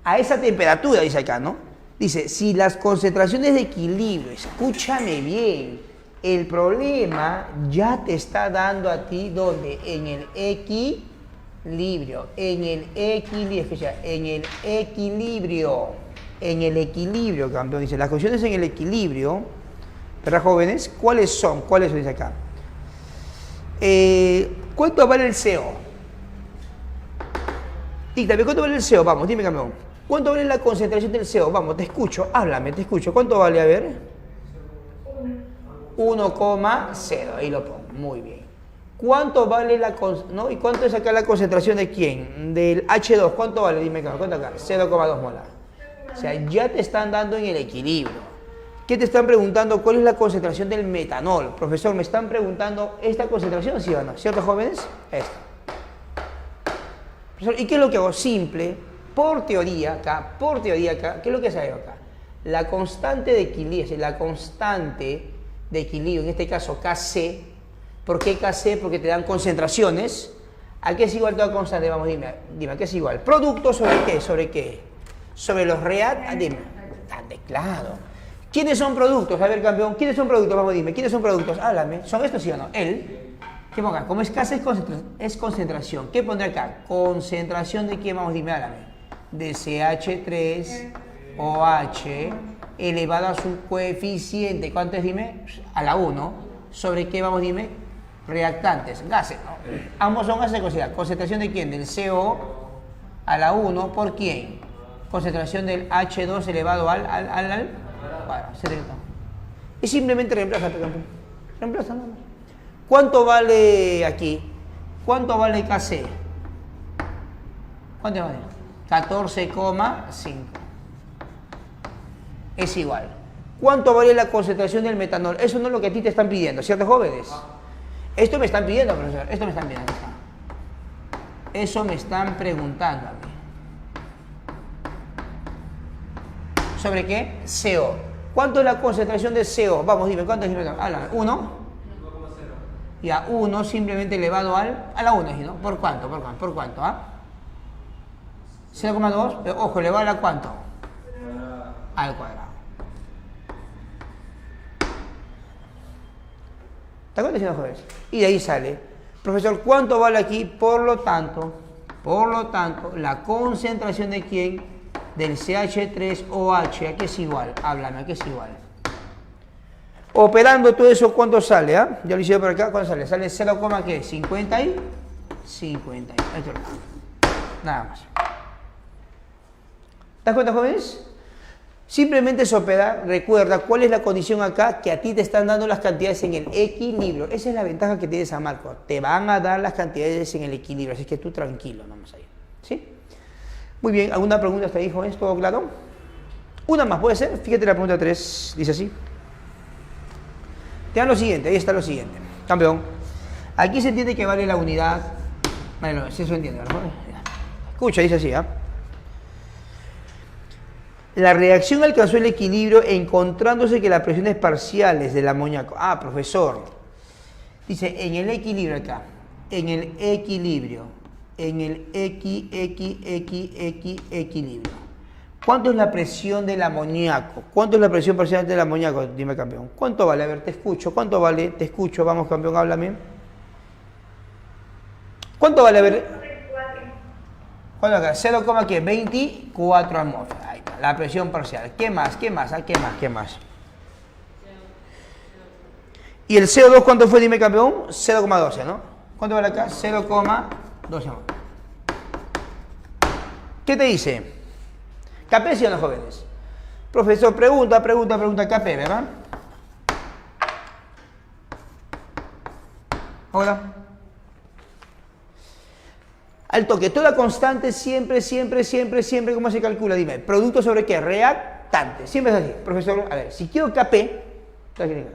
a esa temperatura, dice acá, ¿no? Dice, si las concentraciones de equilibrio, escúchame bien, el problema ya te está dando a ti, ¿dónde? En el equilibrio, escucha, en el equilibrio, campeón. Dice, las condiciones en el equilibrio, ¿verdad, jóvenes? ¿Cuáles son? Dice acá. ¿Cuánto vale el CO? Dígame, ¿cuánto vale el CO? Vamos, dime, campeón. ¿Cuánto vale la concentración del CO? Vamos, te escucho, háblame, te escucho. ¿Cuánto vale? A ver. 1,0. Ahí lo pongo. Muy bien. ¿Cuánto vale la no? ¿Y cuánto es acá la concentración de quién? Del H2. ¿Cuánto vale? Dime, campeón. ¿Cuánto acá? 0,2 molar. O sea, ya te están dando en el equilibrio. ¿Qué te están preguntando? ¿Cuál es la concentración del metanol? Profesor, me están preguntando esta concentración, ¿sí o no? ¿Cierto, jóvenes? Esta. ¿Y qué es lo que hago? Simple, por teoría acá, ¿qué es lo que se hace acá? La constante de equilibrio, en este caso Kc, ¿por qué Kc? Porque te dan concentraciones. ¿A qué es igual toda constante? Vamos, dime, ¿a qué es igual? ¿Producto sobre qué? ¿Sobre qué? Sobre los dime, claro. ¿Quiénes son productos? A ver, campeón, ¿quiénes son productos? Vamos, dime, ¿quiénes son productos? Háblame, ¿son estos sí o no? Él. ¿Qué pongo acá? Como es Kc es concentración. ¿Qué pondré acá? Concentración de quién, vamos, dime, háblame. De CH3OH elevado a su coeficiente. ¿Cuánto es, dime? A la 1. ¿Sobre qué, vamos, dime? Reactantes, gases, ¿no? Ambos son gases de consideración. ¿Concentración de quién? Del CO a la 1. ¿Por quién? Concentración del H2 elevado al bueno, y simplemente reemplaza, reemplaza nada más. ¿Cuánto vale aquí? ¿Cuánto vale Kc? ¿Cuánto vale? 14,5. Es igual. ¿Cuánto vale la concentración del metanol? Eso no es lo que a ti te están pidiendo, ¿cierto, jóvenes? Esto me están pidiendo, profesor. Esto me están pidiendo. Eso me están preguntando a mí. ¿Sobre qué? CO. ¿Cuánto es la concentración de CO? Vamos, dime, ¿cuánto es el metanol? Háblame. 1. Y a 1 simplemente elevado a la 1, ¿no? ¿Por cuánto? ¿Por cuánto? ¿Ah? 0,2, ojo, elevado a cuánto? Al cuadrado. ¿Está aconteciendo, jóvenes? Y de ahí sale, profesor, ¿cuánto vale aquí? Por lo tanto, la concentración de quién? Del CH3OH, ¿a qué es igual? Háblame, ¿a qué es igual? Operando todo eso, ¿cuánto sale? ¿Ah? Ya lo hice por acá, ¿cuánto sale? Sale 0,50 y 50. Esto es nada más. ¿Te das cuenta, jóvenes? Simplemente es operar. Recuerda cuál es la condición acá, que a ti te están dando las cantidades en el equilibrio. Esa es la ventaja que tienes a Marco. Te van a dar las cantidades en el equilibrio, así que tú tranquilo, nomás ahí. ¿Sí? Muy bien, ¿alguna pregunta hasta ahí, jóvenes? ¿Todo claro? Una más, ¿puede ser? Fíjate la pregunta 3, dice así. Te dan lo siguiente, ahí está lo siguiente. Campeón, aquí se entiende que vale la unidad. Vale, no, si se entiende, ¿no? Escucha, dice así, ¿ah? La reacción alcanzó el equilibrio encontrándose que las presiones parciales del amoníaco. Ah, profesor, Dice, en el equilibrio acá, en el equilibrio, en el equilibrio. ¿Cuánto es la presión del amoníaco? ¿Cuánto es la presión parcial del amoníaco? Dime, campeón. ¿Cuánto vale? A ver, te escucho. ¿Cuánto vale? Te escucho. Vamos, campeón, háblame. ¿Cuánto vale? A ver. ¿Cuánto acá? 0,24 atmósferas. Ahí está, la presión parcial. ¿Qué más? ¿Qué más? ¿Qué más? ¿Qué más? ¿Y el CO2 cuánto fue? Dime, campeón. 0,12, ¿no? ¿Cuánto vale acá? 0,12. ¿Qué te dice? ¿Capé sí o no, jóvenes? Profesor, pregunta, capé, ¿verdad? Hola. Al toque, toda constante siempre, ¿cómo se calcula? Dime, ¿producto sobre qué? Reactante. Siempre es así. Profesor, a ver, si quiero Kp, entonces,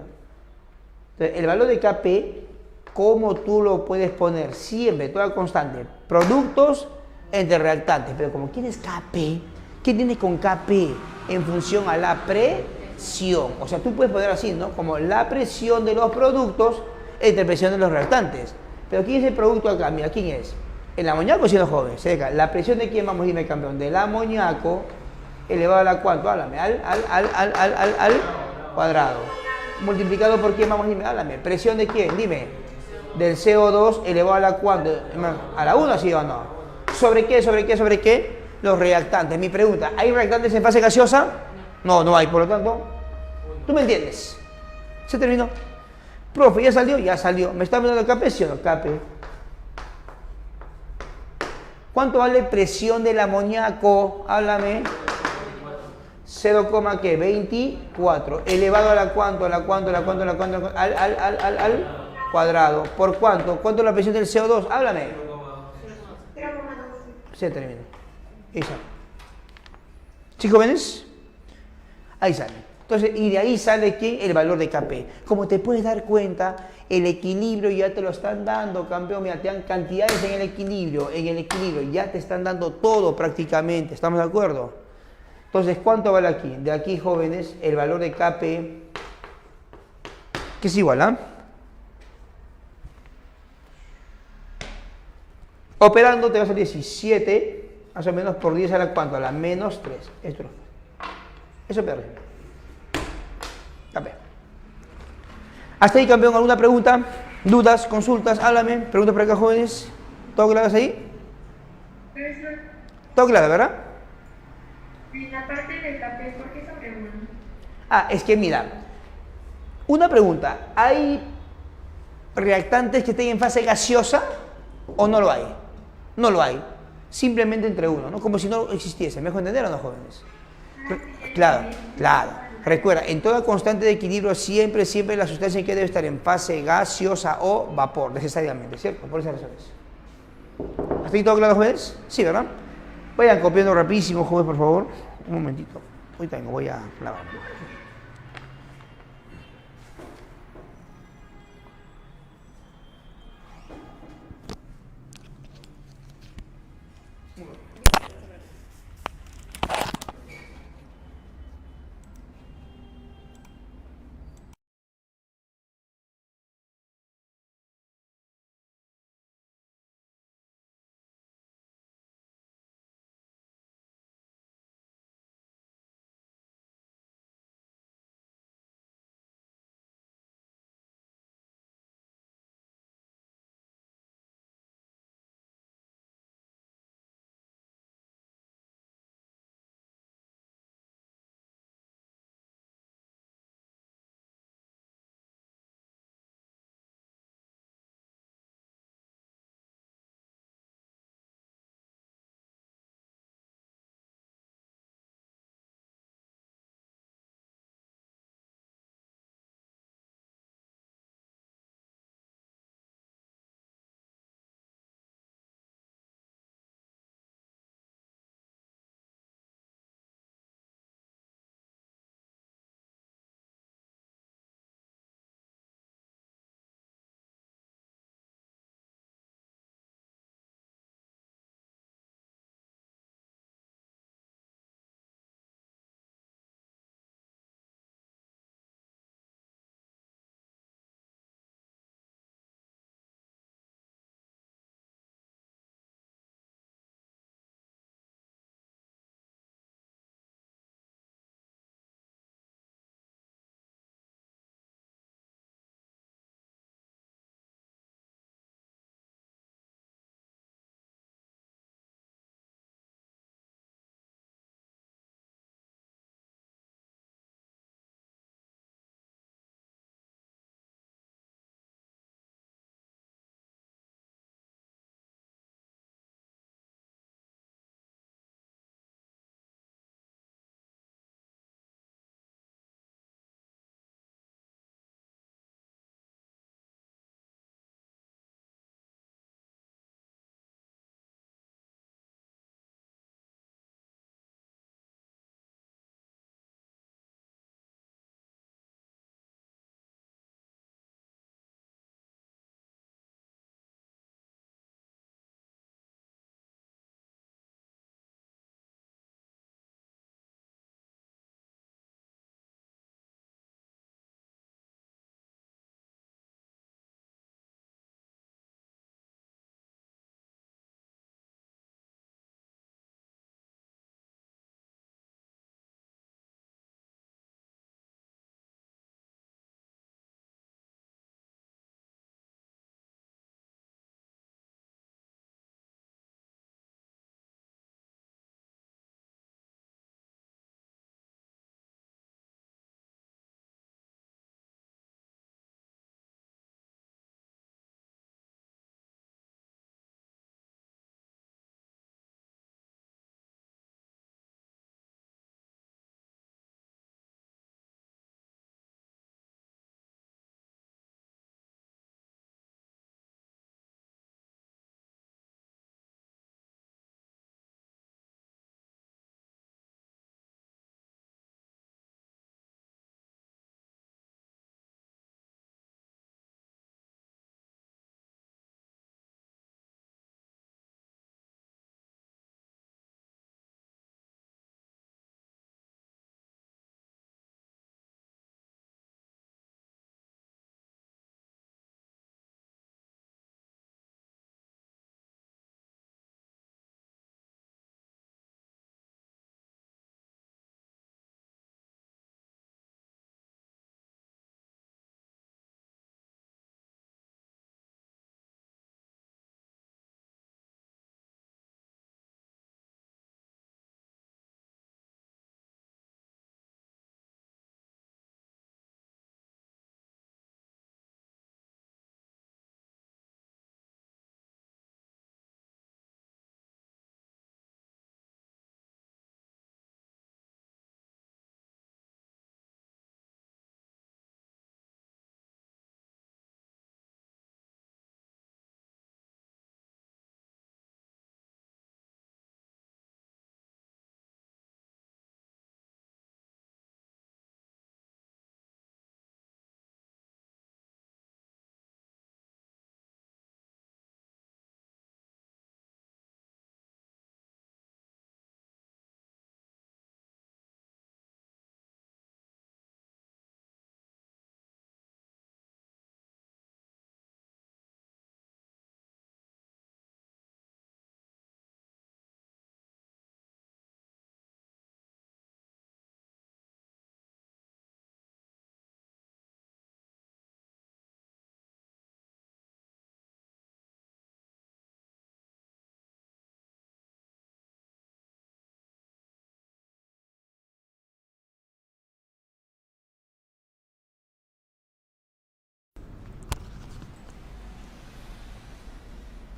el valor de Kp, ¿cómo tú lo puedes poner? Siempre, toda constante. Productos entre reactantes. Pero como quieres Kp, ¿qué tienes con Kp? En función a la presión. O sea, tú puedes poner así, ¿no? Como la presión de los productos entre presión de los reactantes. Pero ¿quién es el producto acá? Mira, ¿quién es? El amoníaco siendo joven, cerca. ¿La presión de quién vamos? Dime, campeón. Del amoníaco elevado a la cuánto, háblame. Al cuadrado. Multiplicado por quién vamos, dime, háblame. ¿Presión de quién? Dime. Del CO2 elevado a la cuánto. ¿A la 1 sí o no? ¿Sobre qué? Los reactantes. Mi pregunta, ¿hay reactantes en fase gaseosa? No, no hay. Por lo tanto, ¿tú me entiendes? ¿Se terminó? Profe, ¿ya salió? Ya salió. ¿Me está hablando de Kp? ¿Sí o no? Kp. ¿Cuánto vale presión del amoníaco? Háblame. 0,24 elevado a la cuánto, al cuadrado. ¿Por cuánto? ¿Cuánto es la presión del CO2? Háblame. 0,2. Se terminó. Ahí sale. ¿Sí, jóvenes? Ahí sale. Entonces, y de ahí sale ¿qué? El valor de Kp. Como te puedes dar cuenta, el equilibrio ya te lo están dando, campeón. Mira, te dan cantidades en el equilibrio, ya te están dando todo prácticamente. ¿Estamos de acuerdo? Entonces, ¿cuánto vale aquí? De aquí, jóvenes, el valor de Kp, que es igual, ¿ah? Operando te va a salir 17, más o menos por 10 a la cuánto, a la menos 3. Eso pierde. Kp. Hasta ahí, campeón, ¿alguna pregunta? ¿Dudas? ¿Consultas? Háblame. Preguntas por acá, jóvenes. ¿Todo claro ahí? Todo claro, ¿verdad? En la parte del Kp, ¿por qué sobre 1? Ah, es que mira, una pregunta, ¿hay reactantes que estén en fase gaseosa o no lo hay? No lo hay, simplemente entre uno, ¿no? Como si no existiese. ¿Me dejo entender o no, jóvenes? Claro. Recuerda, en toda constante de equilibrio siempre la sustancia que debe estar en fase gaseosa o vapor, necesariamente, ¿cierto? Por esas razones. ¿Hasta ahí todo claro, jóvenes? Sí, ¿verdad? Vayan copiando rapidísimo, jóvenes, por favor. Un momentito. Ahorita vengo, voy a lavar.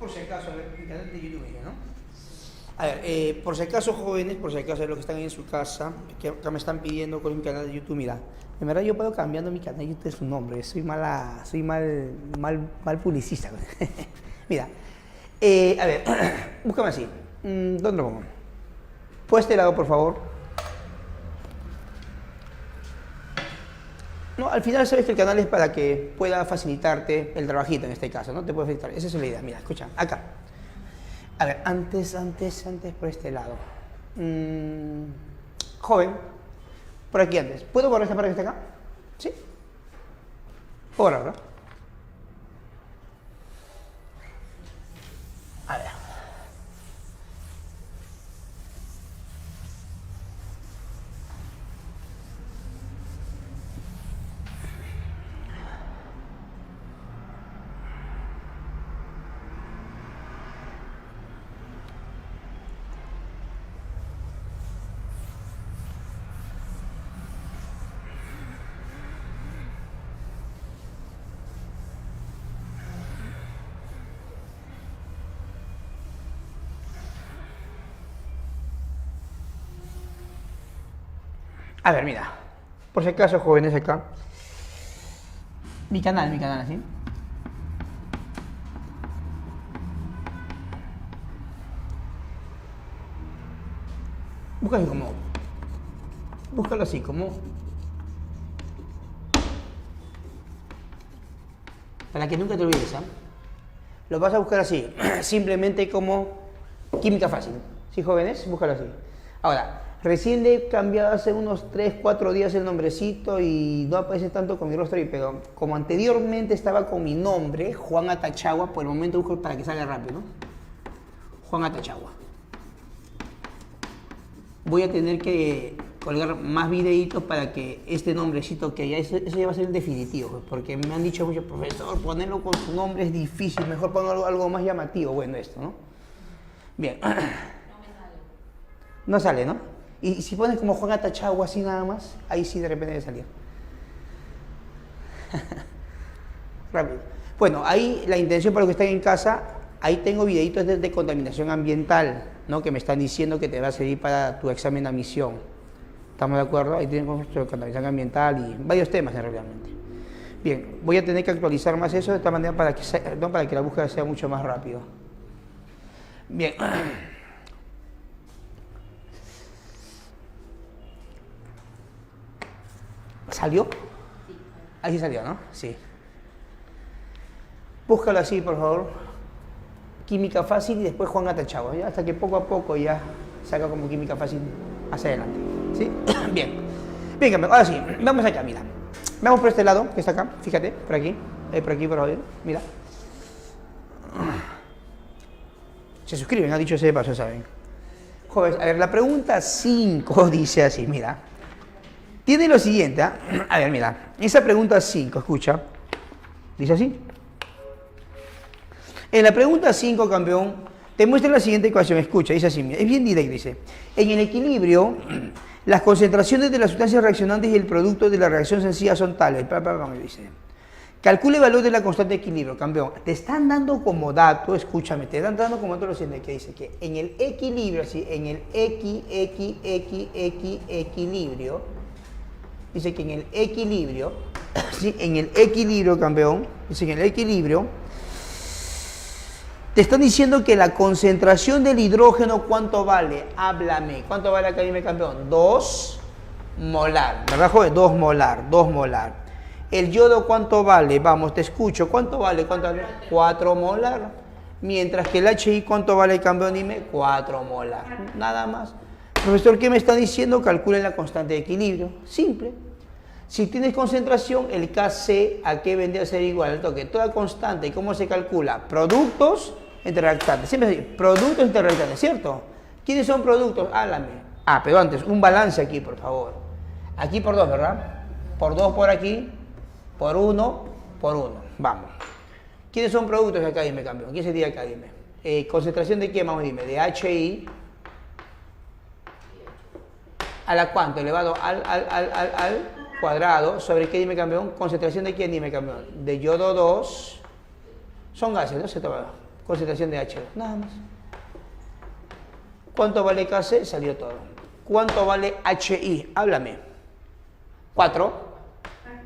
por si acaso, a ver, mi canal de YouTube, ¿no? A ver, por si acaso, jóvenes, por si acaso, los que están ahí en su casa, que acá me están pidiendo con mi canal de YouTube, mira, en verdad yo puedo cambiando mi canal de YouTube su nombre, soy mal publicista. Mira, a ver, búscame así, ¿dónde lo pongo? Por este lado, por favor. No, al final sabes que el canal es para que pueda facilitarte el trabajito en este caso, ¿no? Te puede facilitar, esa es la idea, mira, escucha, acá. A ver, antes, por este lado. Joven, por aquí antes. ¿Puedo borrar esta parte que está acá? ¿Sí? Borra, ¿verdad? A ver. A ver, mira, por si acaso, jóvenes, acá. Mi canal, ¿sí? Búscalo así, como... Para que nunca te olvides, ¿ah? Lo vas a buscar así, simplemente como química fácil. ¿Sí, jóvenes? Búscalo así. Ahora, recién le he cambiado hace unos 3, 4 días el nombrecito y no aparece tanto con mi rostro y pero como anteriormente estaba con mi nombre, Juan Atachagua, por el momento busco para que salga rápido, ¿no? Juan Atachagua. Voy a tener que colgar más videitos para que este nombrecito que ya, eso ya va a ser el definitivo, porque me han dicho mucho, profesor, ponerlo con su nombre es difícil, mejor ponerlo algo más llamativo, bueno, esto, ¿no? Bien. No me sale. No sale, ¿no? Y si pones como Juan Atachagua así nada más, ahí sí de repente debe salir. Rápido. Bueno, ahí la intención para los que están en casa, ahí tengo videitos de contaminación ambiental, ¿no? Que me están diciendo que te va a servir para tu examen de admisión. ¿Estamos de acuerdo? Ahí tengo contaminación ambiental y varios temas realmente. Bien, voy a tener que actualizar más eso de esta manera para que, ¿no? Para que la búsqueda sea mucho más rápido. Bien. ¿Salió? Sí. Ahí sí salió, ¿no? Sí. Búscalo así, por favor. Química fácil y después Juan Atachagua, ¿ya? Hasta que poco a poco ya salga como química fácil hacia adelante. ¿Sí? Bien. Bien, ahora sí, vamos acá, mira. Vamos por este lado, que está acá, fíjate, por aquí, por favor, mira. Se suscriben, ha dicho ese de paso, ¿saben? Jóvenes, a ver, la pregunta 5 dice así, mira. Tiene lo siguiente, ¿eh? A ver, mira, esa pregunta 5, escucha, dice así. En la pregunta 5, campeón, te muestra la siguiente ecuación, escucha, dice así, mira, es bien directo, dice. En el equilibrio, las concentraciones de las sustancias reaccionantes y el producto de la reacción sencilla son tales, dice. Calcule el valor de la constante de equilibrio, campeón. Te están dando como dato, escúchame, te están dando como dato lo siguiente, que dice que en el equilibrio, así, en el equilibrio, dice que en el equilibrio, ¿sí? En el equilibrio, campeón, dice que en el equilibrio, te están diciendo que la concentración del hidrógeno, ¿cuánto vale? Háblame. ¿Cuánto vale acá, dime, campeón? 2 molar, ¿verdad, joven? 2 molar. El yodo, ¿cuánto vale? Vamos, te escucho. ¿Cuánto vale? 4 molar. Mientras que el HI, ¿cuánto vale, campeón? Dime, 4 molar. Nada más. Profesor, ¿qué me está diciendo? Calculen la constante de equilibrio. Simple. Si tienes concentración, el Kc, ¿a qué vendría a ser igual? Al toque. Toda constante, ¿cómo se calcula? Productos entre reactantes. Siempre así, productos entre reactantes, ¿cierto? ¿Quiénes son productos? Háblame. Ah, pero antes, un balance aquí, por favor. Aquí por 2, ¿verdad? Por 2 por aquí, por 1, por 1. Vamos. ¿Quiénes son productos acá? Dime, campeón. ¿Quién sería acá? Dime. ¿Concentración de qué? Vamos, dime. De HI a la cuánto, elevado al cuadrado, ¿sobre qué, dime, campeón? ¿Concentración de quién, dime, campeón? De yodo 2, son gases, ¿no? concentración de H2, nada más. ¿Cuánto vale Kc? Salió todo. ¿Cuánto vale HI? Háblame. 4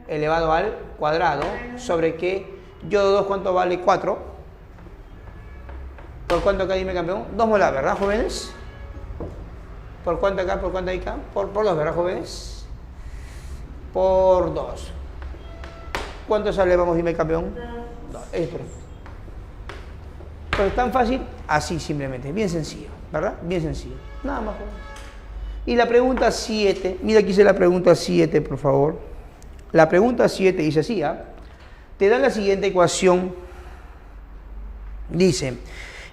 elevado al cuadrado sobre qué. Yodo 2, ¿cuánto vale 4? ¿Por cuánto acá, dime campeón? 2 molar, ¿verdad, jóvenes? ¿Por cuánto acá? ¿Por cuánto acá? Por 2, ¿verdad, jóvenes? Por 2. ¿Cuánto sale, vamos, dime campeón? 2. Es perfecto. Pero es tan fácil, así simplemente, bien sencillo, ¿verdad? Bien sencillo, nada más. Y la pregunta 7, mira aquí dice la pregunta 7, por favor. La pregunta 7 dice así, ¿ah? Te da la siguiente ecuación, dice,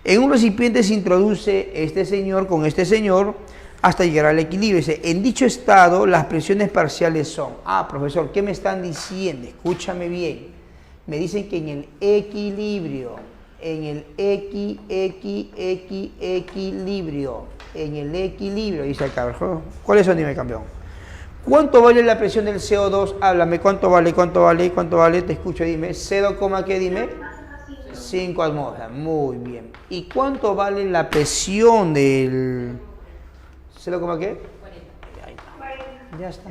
en un recipiente se introduce este señor con este señor hasta llegar al equilibrio. Dice, en dicho estado las presiones parciales son, profesor, ¿qué me están diciendo? Escúchame bien, me dicen que en el equilibrio, dice acá, ¿cuáles son, dime campeón? ¿Cuánto vale la presión del CO2? Háblame, ¿cuánto vale? Te escucho, dime, 0, ¿qué dime? 5 atmósferas, muy bien. ¿Y cuánto vale la presión del 0, qué? 40. Ahí está. Ya está.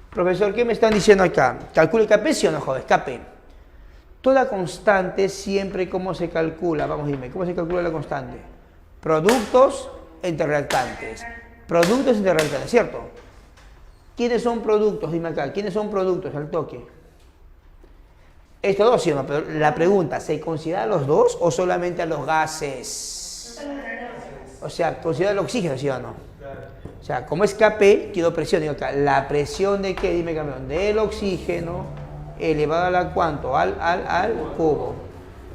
Profesor, ¿qué me están diciendo acá? ¿Calcule KP, sí o no, joven? KP. Toda constante siempre, ¿cómo se calcula? Vamos, dime, ¿cómo se calcula la constante? Productos entre reactantes. Productos entre reactantes, ¿cierto? ¿Quiénes son productos? Dime acá, ¿quiénes son productos al toque? Estos dos, ¿sí o no? Pero la pregunta, ¿se considera a los dos o solamente a los gases? O sea, ¿considera el oxígeno, sí o no? O sea, como es Kp, quiero presión, digo acá, ¿la presión de qué? Dime campeón, del oxígeno elevado a la cuánto? Al cubo.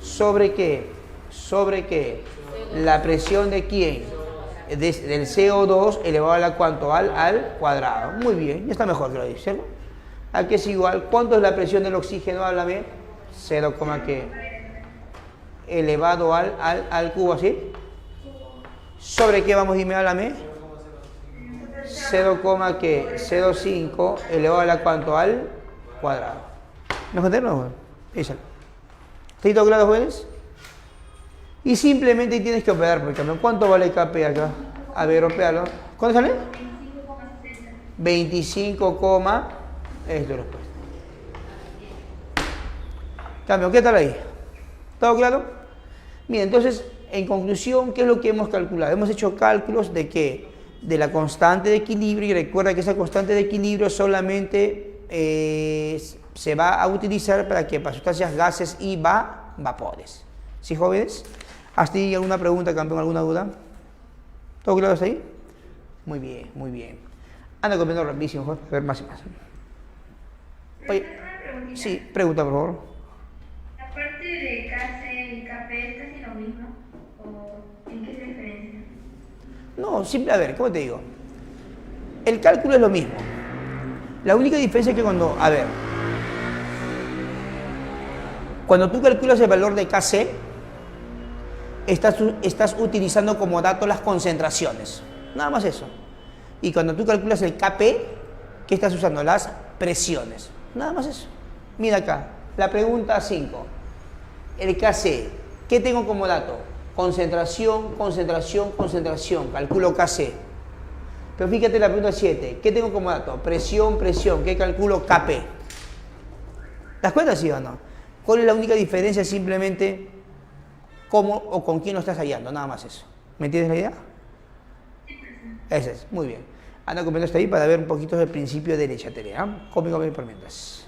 ¿Sobre qué? ¿Sobre qué? ¿La presión de quién? Del CO2 elevado a la cuánto? Al cuadrado. Muy bien, ya está mejor que lo dice, ¿cierto? Aquí es igual. ¿Cuánto es la presión del oxígeno? Háblame. 0, ¿qué? Elevado al cubo, ¿así? ¿Sobre qué vamos? Dime, háblame. 0, ¿qué? 0,5 elevado a la cuánto? Al cuadrado. ¿Me entendieron? Piénsalo. ¿Está todo claro, jóvenes? Y simplemente tienes que operar por el cambio. ¿Cuánto vale KP acá? A ver, opealo. ¿Cuánto sale? 25, es la respuesta. Cambio, ¿qué tal ahí? ¿Todo claro? Bien, entonces, en conclusión, ¿qué es lo que hemos calculado? Hemos hecho cálculos de qué? De la constante de equilibrio, y recuerda que esa constante de equilibrio solamente se va a utilizar para que para sustancias, gases y vapores. ¿Sí, jóvenes? ¿Hasta ahí alguna pregunta, campeón? ¿Alguna duda? ¿Todo claro hasta ahí? Muy bien, muy bien. Anda comiendo rapidísimo, Jorge. A ver, más y más. Oye, sí, pregunta, por favor. ¿La parte de Kc y Kp es casi lo mismo? ¿O en qué se diferencia? No, simple, a ver, ¿cómo te digo? El cálculo es lo mismo. La única diferencia es que cuando tú calculas el valor de Kc, estás utilizando como dato las concentraciones. Nada más eso. Y cuando tú calculas el Kp, ¿qué estás usando? Las presiones. Nada más eso. Mira acá, la pregunta 5. El Kc, ¿qué tengo como dato? Concentración. Calculo Kc. Pero fíjate la pregunta 7. ¿Qué tengo como dato? Presión. ¿Qué calculo? Kp. ¿Te das cuenta, sí o no? ¿Cuál es la única diferencia? Simplemente cómo o con quién lo estás hallando. Nada más eso. ¿Me entiendes la idea? Ese es. Muy bien. Anda comiendo hasta ahí para ver un poquito del principio de derecha tarea. Come por mientras.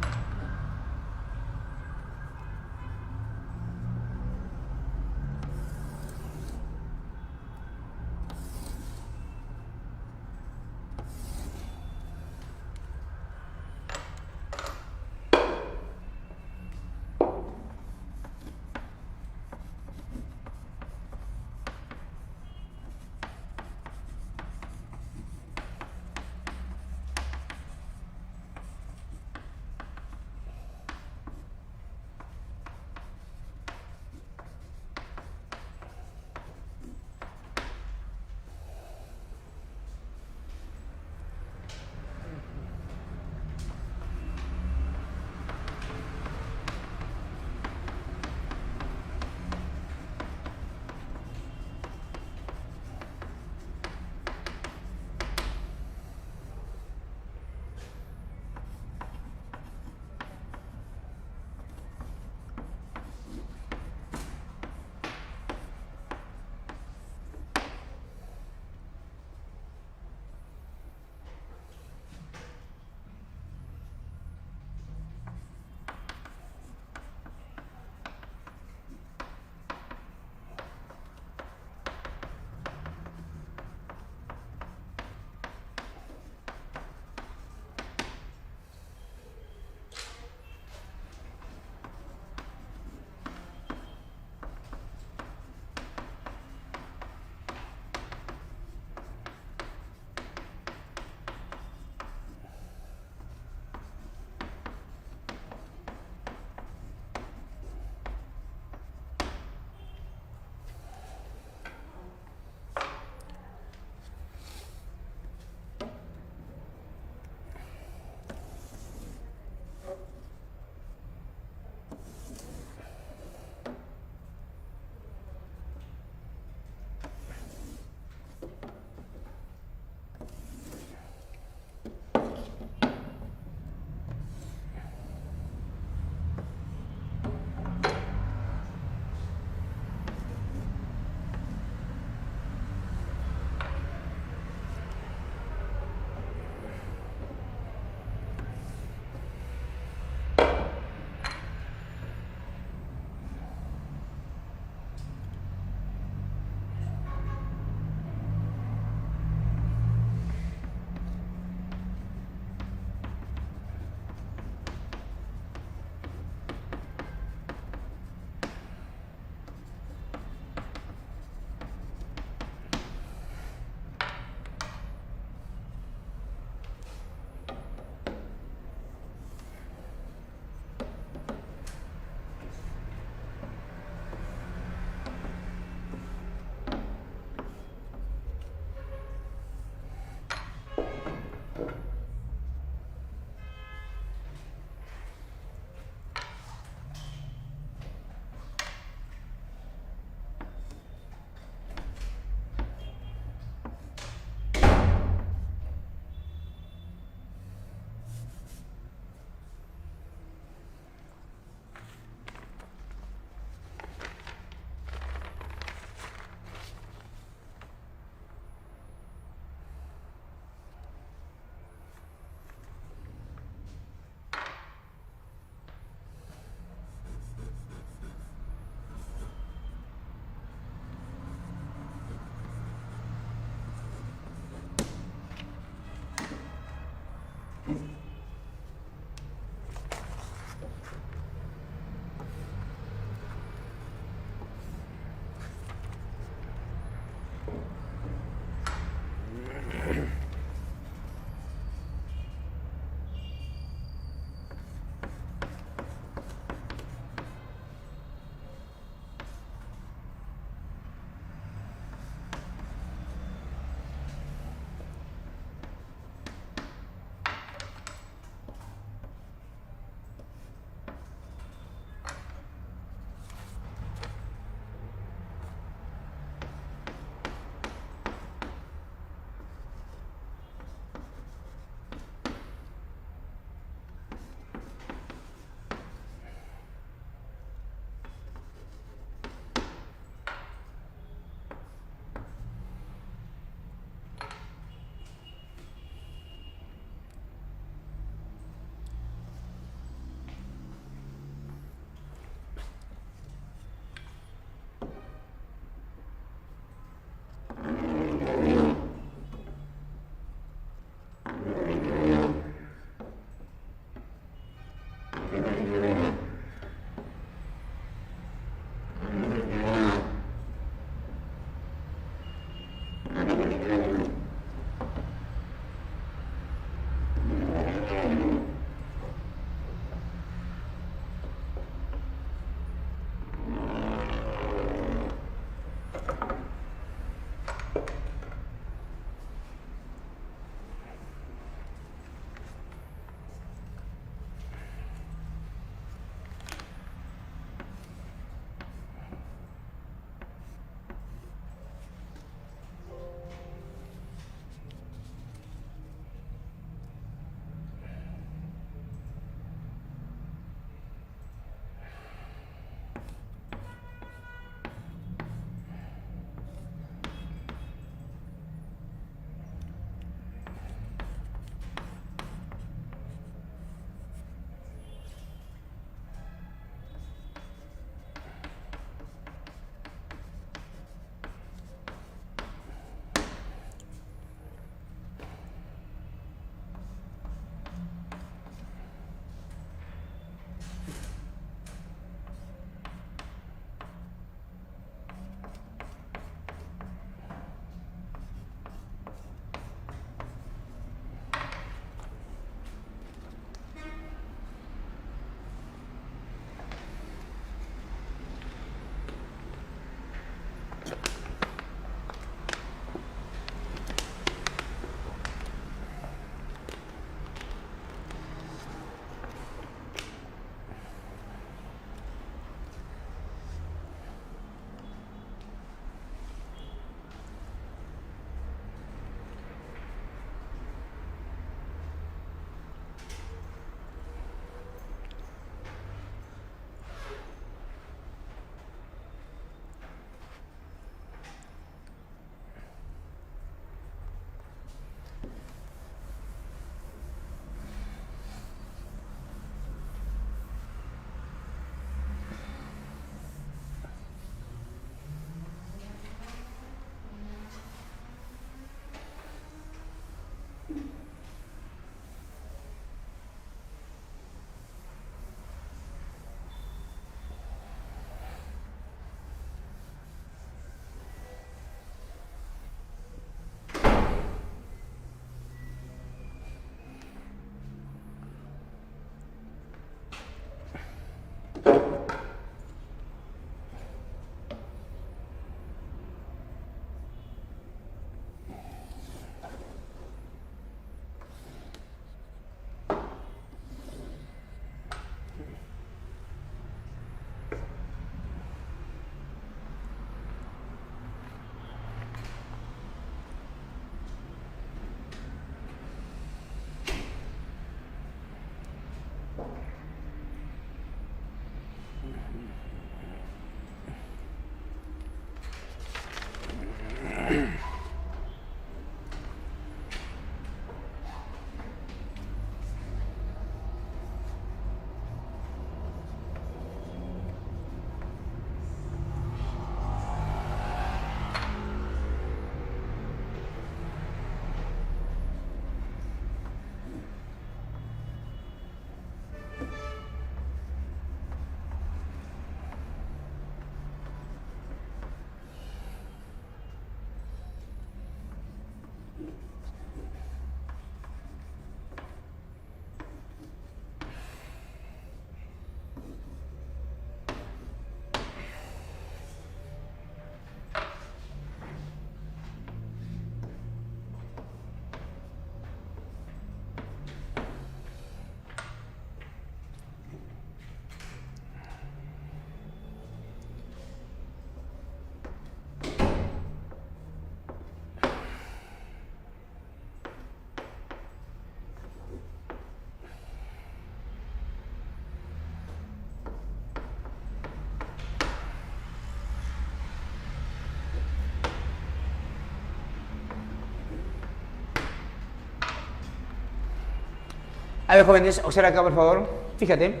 A ver, jóvenes, observa acá, por favor. Fíjate.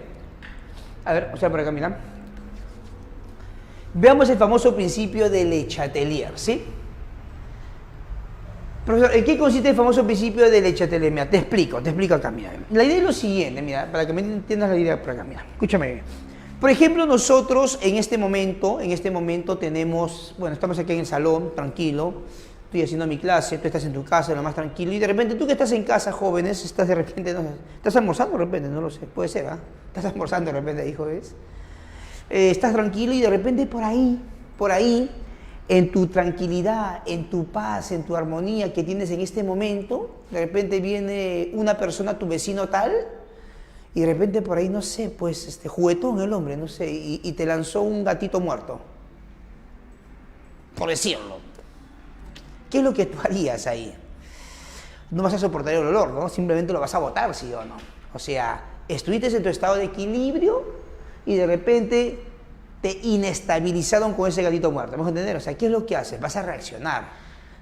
A ver, observa por acá, mira. Veamos el famoso principio de Le Chatelier, ¿sí? Profesor, ¿en qué consiste el famoso principio de Le Chatelier? Mira, te explico acá, mira. La idea es lo siguiente, mira, para que me entiendas la idea por acá, mira. Escúchame bien. Por ejemplo, nosotros en este momento tenemos, bueno, estamos aquí en el salón, tranquilo, estoy haciendo mi clase, tú estás en tu casa, lo más tranquilo, y de repente tú que estás en casa, jóvenes, estás de repente, no sé, estás almorzando de repente, no lo sé, puede ser, ¿ah? Estás almorzando de repente, hijo, ¿ves? Estás tranquilo y de repente por ahí, en tu tranquilidad, en tu paz, en tu armonía que tienes en este momento, de repente viene una persona, tu vecino tal, y de repente por ahí, no sé, pues, juguetón el hombre, no sé, y te lanzó un gatito muerto, por decirlo. ¿Qué es lo que tú harías ahí? No vas a soportar el olor, ¿no? Simplemente lo vas a botar, ¿sí o no? O sea, estuviste en tu estado de equilibrio y de repente te inestabilizaron con ese gatito muerto. ¿Me vas a entender? O sea, ¿qué es lo que haces? Vas a reaccionar,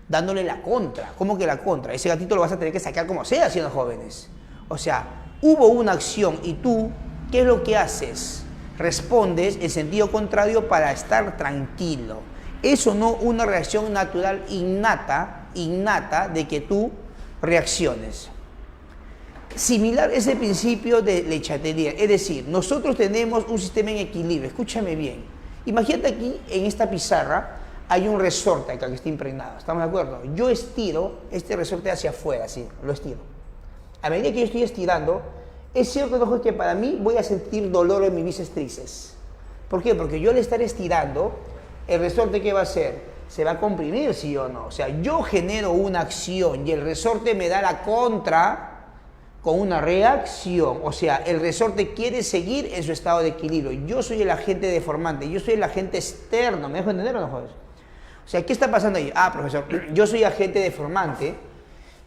dándole la contra. ¿Cómo que la contra? Ese gatito lo vas a tener que sacar como sea, siendo jóvenes. O sea, hubo una acción y tú, ¿qué es lo que haces? Respondes en sentido contrario para estar tranquilo. Eso no una reacción natural innata de que tú reacciones. Similar es el principio de Le Chatelier, es decir, nosotros tenemos un sistema en equilibrio. Escúchame bien. Imagínate aquí en esta pizarra hay un resorte acá que está impregnado. ¿Estamos de acuerdo? Yo estiro este resorte hacia afuera, así, lo estiro. A medida que yo estoy estirando, es cierto, ojo, que para mí voy a sentir dolor en mi bíceps tríceps. ¿Por qué? Porque yo al estar estirando, el resorte, ¿qué va a hacer? Se va a comprimir, ¿sí o no? O sea, yo genero una acción y el resorte me da la contra con una reacción. O sea, el resorte quiere seguir en su estado de equilibrio. Yo soy el agente deformante, yo soy el agente externo. ¿Me dejo entender o no, joder? O sea, ¿qué está pasando ahí? Ah, profesor, yo soy agente deformante.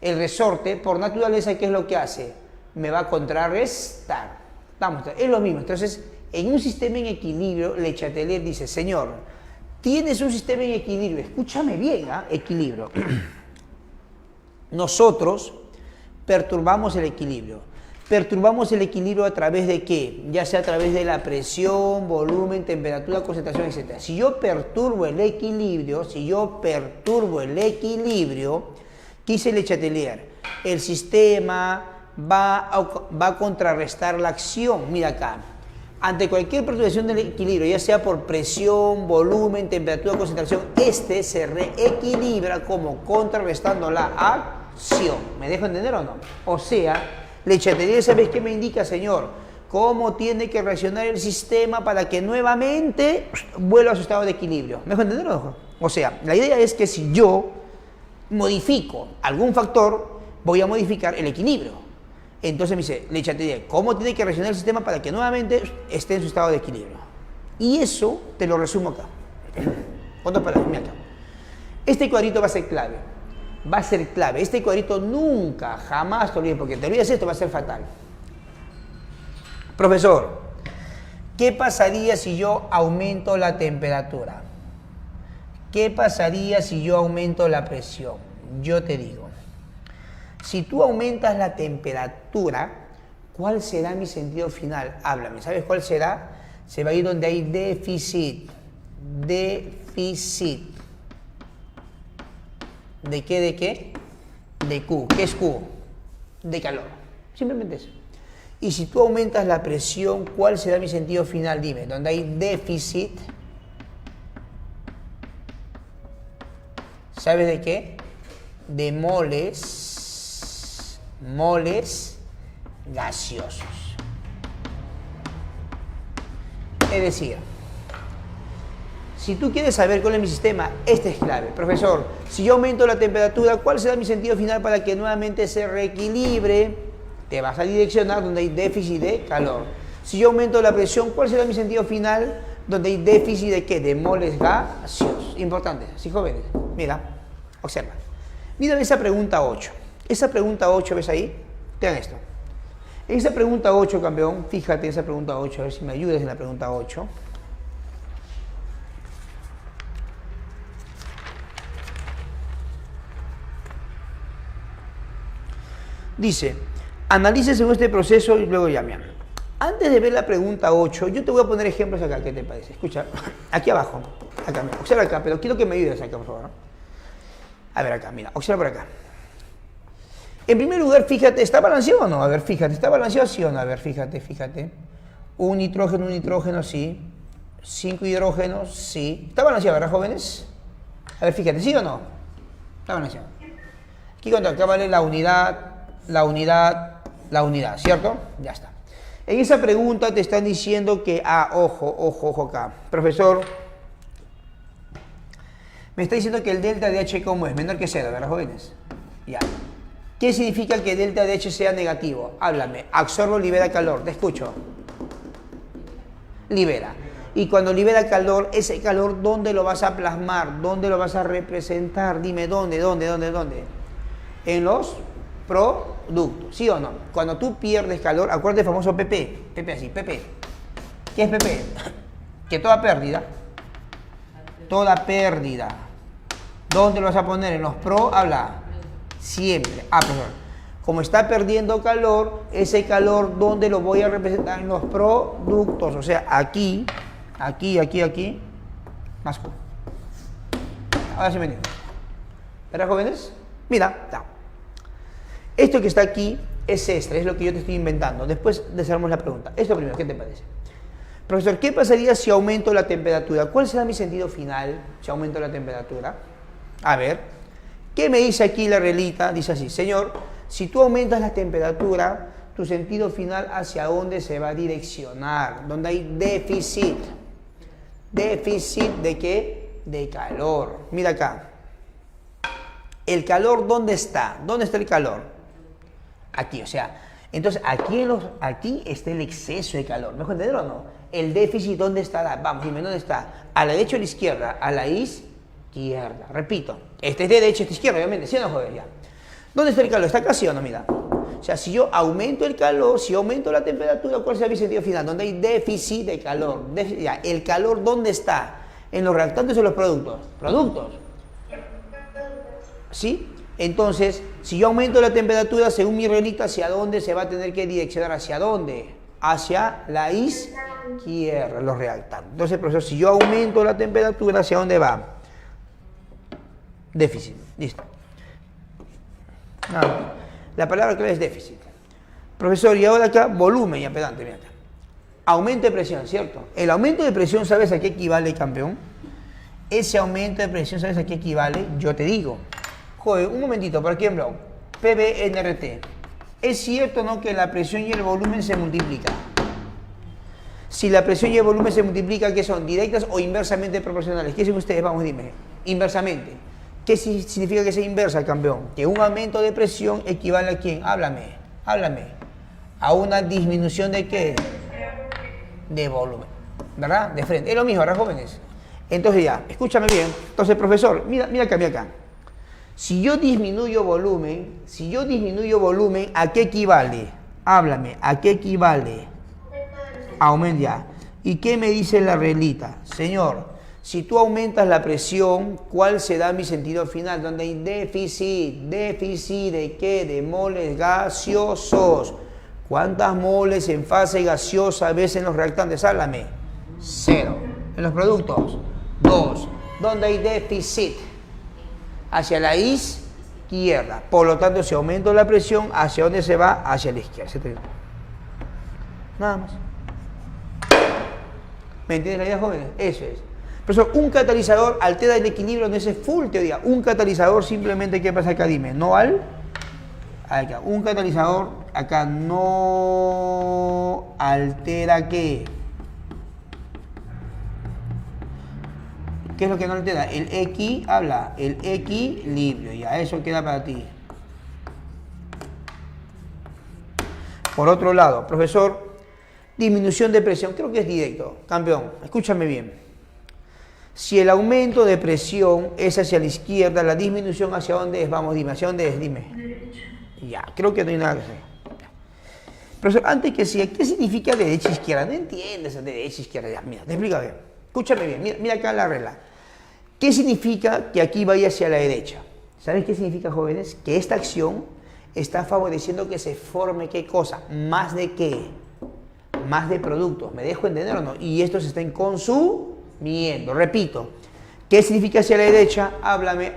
El resorte, por naturaleza, ¿qué es lo que hace? Me va a contrarrestar. Es lo mismo. Entonces, en un sistema en equilibrio, Le Chatelier dice, señor, tienes un sistema en equilibrio. Escúchame bien, ¿ah? Equilibrio. Nosotros perturbamos el equilibrio. Perturbamos el equilibrio a través de ¿qué? Ya sea a través de la presión, volumen, temperatura, concentración, etc. Si yo perturbo el equilibrio, ¿qué dice Le Chatelier? El sistema va a contrarrestar la acción. Mira acá. Ante cualquier perturbación del equilibrio, ya sea por presión, volumen, temperatura, concentración, este se reequilibra como contrarrestando la acción. ¿Me dejo entender o no? O sea, Le Chatelier, ¿sabes qué me indica, señor? Cómo tiene que reaccionar el sistema para que nuevamente vuelva a su estado de equilibrio. ¿Me dejo entender o no? O sea, la idea es que si yo modifico algún factor, voy a modificar el equilibrio. Entonces me dice, Le Chatelier, ¿cómo tiene que reaccionar el sistema para que nuevamente esté en su estado de equilibrio? Y eso te lo resumo acá. ¿Cuántas palabras? Mira acá. Este cuadrito va a ser clave. Va a ser clave. Este cuadrito nunca, jamás te olvides, porque te olvidas esto, va a ser fatal. Profesor, ¿qué pasaría si yo aumento la temperatura? ¿Qué pasaría si yo aumento la presión? Yo te digo, si tú aumentas la temperatura, ¿cuál será mi sentido final? Háblame, ¿sabes cuál será? Se va a ir donde hay déficit. Déficit. ¿De qué? ¿De qué? De Q. ¿Qué es Q? De calor. Simplemente eso. Y si tú aumentas la presión, ¿cuál será mi sentido final? Dime, donde hay déficit. ¿Sabes de qué? De moles gaseosos. Es decir, si tú quieres saber cuál es mi sistema, este es clave. Profesor, si yo aumento la temperatura, ¿cuál será mi sentido final para que nuevamente se reequilibre? Te vas a direccionar donde hay déficit de calor. Si yo aumento la presión, ¿cuál será mi sentido final? Donde hay déficit de ¿qué? De moles gaseosos. Importante, ¿sí, jóvenes? Mira, observa. Mira esa pregunta 8. Esa pregunta 8, ¿ves ahí? Vean esto. En esa pregunta 8, campeón, fíjate en esa pregunta 8, a ver si me ayudas en la pregunta 8. Dice, analice según este proceso y luego llame. Antes de ver la pregunta 8, yo te voy a poner ejemplos acá, ¿qué te parece? Escucha, aquí abajo, acá, mira, observa acá, pero quiero que me ayudes acá, por favor, ¿no? A ver acá, mira, observa por acá. En primer lugar, fíjate, ¿está balanceado o no? A ver, fíjate, ¿está balanceado sí o no? A ver, fíjate. Un nitrógeno, sí. 5 hidrógenos, sí. ¿Está balanceado, verdad, jóvenes? A ver, fíjate, ¿sí o no? Está balanceado. Aquí cuando acá vale la unidad, ¿cierto? Ya está. En esa pregunta te están diciendo que, ojo acá. Profesor, me está diciendo que el delta de H, ¿cómo es? Menor que 0, ¿verdad, jóvenes? Ya. ¿Qué significa que delta de H sea negativo? Háblame. Absorbo, libera calor. Te escucho. Libera. Y cuando libera calor, ese calor, ¿dónde lo vas a plasmar? ¿Dónde lo vas a representar? Dime, ¿dónde? En los productos. ¿Sí o no? Cuando tú pierdes calor, acuérdate del famoso PP. PP así, PP. ¿Qué es PP? Que toda pérdida. Toda pérdida. ¿Dónde lo vas a poner? En los pro, habla. Siempre. Ah, profesor. Como está perdiendo calor, ese calor, ¿dónde lo voy a representar? En los productos. O sea, aquí, aquí, aquí, aquí. Más Q. Ahora sí me entiendo. ¿Verdad, jóvenes? Mira, no. Esto que está aquí es extra, es lo que yo te estoy inventando. Después desarrollamos la pregunta. Esto primero, ¿qué te parece? Profesor, ¿qué pasaría si aumento la temperatura? ¿Cuál será mi sentido final si aumento la temperatura? A ver, ¿qué me dice aquí la reglita? Dice así, señor, si tú aumentas la temperatura, tu sentido final hacia dónde se va a direccionar, donde hay déficit. ¿Déficit de qué? De calor. Mira acá. ¿El calor dónde está? ¿Dónde está el calor? Aquí, o sea, entonces aquí está el exceso de calor. ¿Me dejo entender o no? El déficit, ¿dónde estará? Vamos, dime, ¿dónde está? ¿A la derecha o a la izquierda? A la izquierda. Repito, este es de derecha, este es izquierda, obviamente, ¿sí o no, joder? Ya. ¿Dónde está el calor? ¿Está acá, sí o no? Mira. O sea, si yo aumento el calor, si aumento la temperatura, ¿cuál será mi sentido final? Donde hay déficit de calor. Ya. ¿El calor dónde está? ¿En los reactantes o en los productos? Productos. ¿Sí? Entonces, si yo aumento la temperatura, según mi reglita, ¿hacia dónde se va a tener que direccionar? ¿Hacia dónde? Hacia la izquierda, los reactantes. Entonces, profesor, si yo aumento la temperatura, ¿hacia dónde va? Déficit. Listo. La palabra clave es déficit. Profesor, y ahora acá, volumen, ya pedante, mira acá. Aumento de presión, ¿cierto? El aumento de presión, ¿sabes a qué equivale, campeón? Ese aumento de presión, ¿sabes a qué equivale? Yo te digo. Joder, un momentito, por ejemplo, PV/NRT. ¿Es cierto o no que la presión y el volumen se multiplican? Si la presión y el volumen se multiplican, ¿qué son? ¿Directas o inversamente proporcionales? ¿Qué dicen ustedes? Vamos, dime. Inversamente. ¿Qué significa que sea inversa, campeón? Que un aumento de presión equivale a ¿quién? Háblame, háblame. A una disminución de ¿qué? De volumen. ¿Verdad? De frente. Es lo mismo, ¿verdad, jóvenes? Entonces ya, escúchame bien. Entonces, profesor, mira acá, mira acá. Si yo disminuyo volumen, ¿a qué equivale? Háblame, ¿a qué equivale? Aumenta ya. ¿Y qué me dice la reglita? Señor, si tú aumentas la presión, ¿cuál será mi sentido final? Donde hay déficit. ¿Déficit de qué? De moles gaseosos. ¿Cuántas moles en fase gaseosa ves en los reactantes? Háblame. 0. En los productos, 2. ¿Dónde hay déficit? Hacia la izquierda. Por lo tanto, si aumento la presión, ¿hacia dónde se va? Hacia la izquierda. Nada más. ¿Me entiendes la idea, jóvenes? Eso es. Por eso, un catalizador altera el equilibrio en ese full teoría. Un catalizador simplemente, ¿qué pasa acá? Dime, no acá. Un catalizador acá no altera ¿qué? ¿Qué es lo que no altera? El equilibrio. Ya, eso queda para ti. Por otro lado, profesor, disminución de presión. Creo que es directo. Campeón, escúchame bien. Si el aumento de presión es hacia la izquierda, la disminución ¿hacia dónde es? Vamos, dime, ¿hacia dónde es? Dime. Ya, creo que no hay nada que hacer. Profesor, antes que siga, ¿qué significa derecha e izquierda? No entiendes derecha e izquierda. Ya, mira, te explico bien. Escúchame bien, mira acá la regla. ¿Qué significa que aquí vaya hacia la derecha? ¿Sabes qué significa, jóvenes? Que esta acción está favoreciendo que se forme ¿qué cosa? ¿Más de qué? Más de productos. ¿Me dejo entender o no? Y estos estén consumiendo. Repito. ¿Qué significa hacia la derecha? Háblame.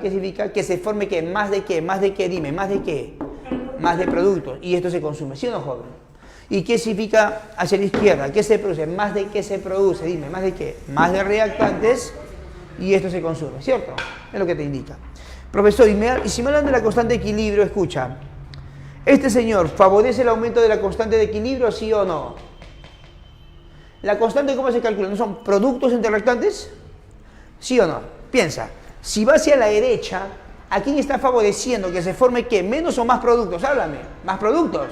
¿Qué significa? Que se forme ¿qué? ¿Más de qué? ¿Más de qué? Dime, ¿más de qué? Más de productos. Y esto se consume. ¿Sí o no, joven? ¿Y qué significa hacia la izquierda? ¿Qué se produce? ¿Más de qué se produce? Dime, ¿más de qué? Más de reactantes y esto se consume, ¿cierto? Es lo que te indica. Profesor, y si me hablan de la constante de equilibrio, escucha. ¿Este señor favorece el aumento de la constante de equilibrio, sí o no? ¿La constante cómo se calcula? ¿No son productos entre reactantes? ¿Sí o no? Piensa. Si va hacia la derecha, ¿a quién está favoreciendo que se forme qué? ¿Menos o más productos? Háblame. ¿Más productos?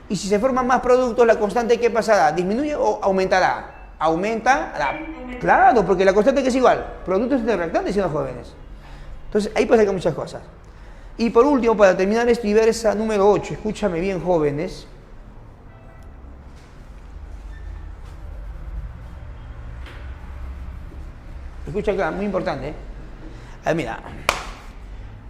Y si se forman más productos, ¿la constante qué pasará? ¿Disminuye o aumentará? Aumentará. Claro, porque la constante que es igual. Productos entre reactantes, ¿sí o no, jóvenes? Entonces, ahí puede sacar muchas cosas. Y por último, para terminar esto y ver esa número 8, escúchame bien, jóvenes. Escucha acá, muy importante. A ver, mira.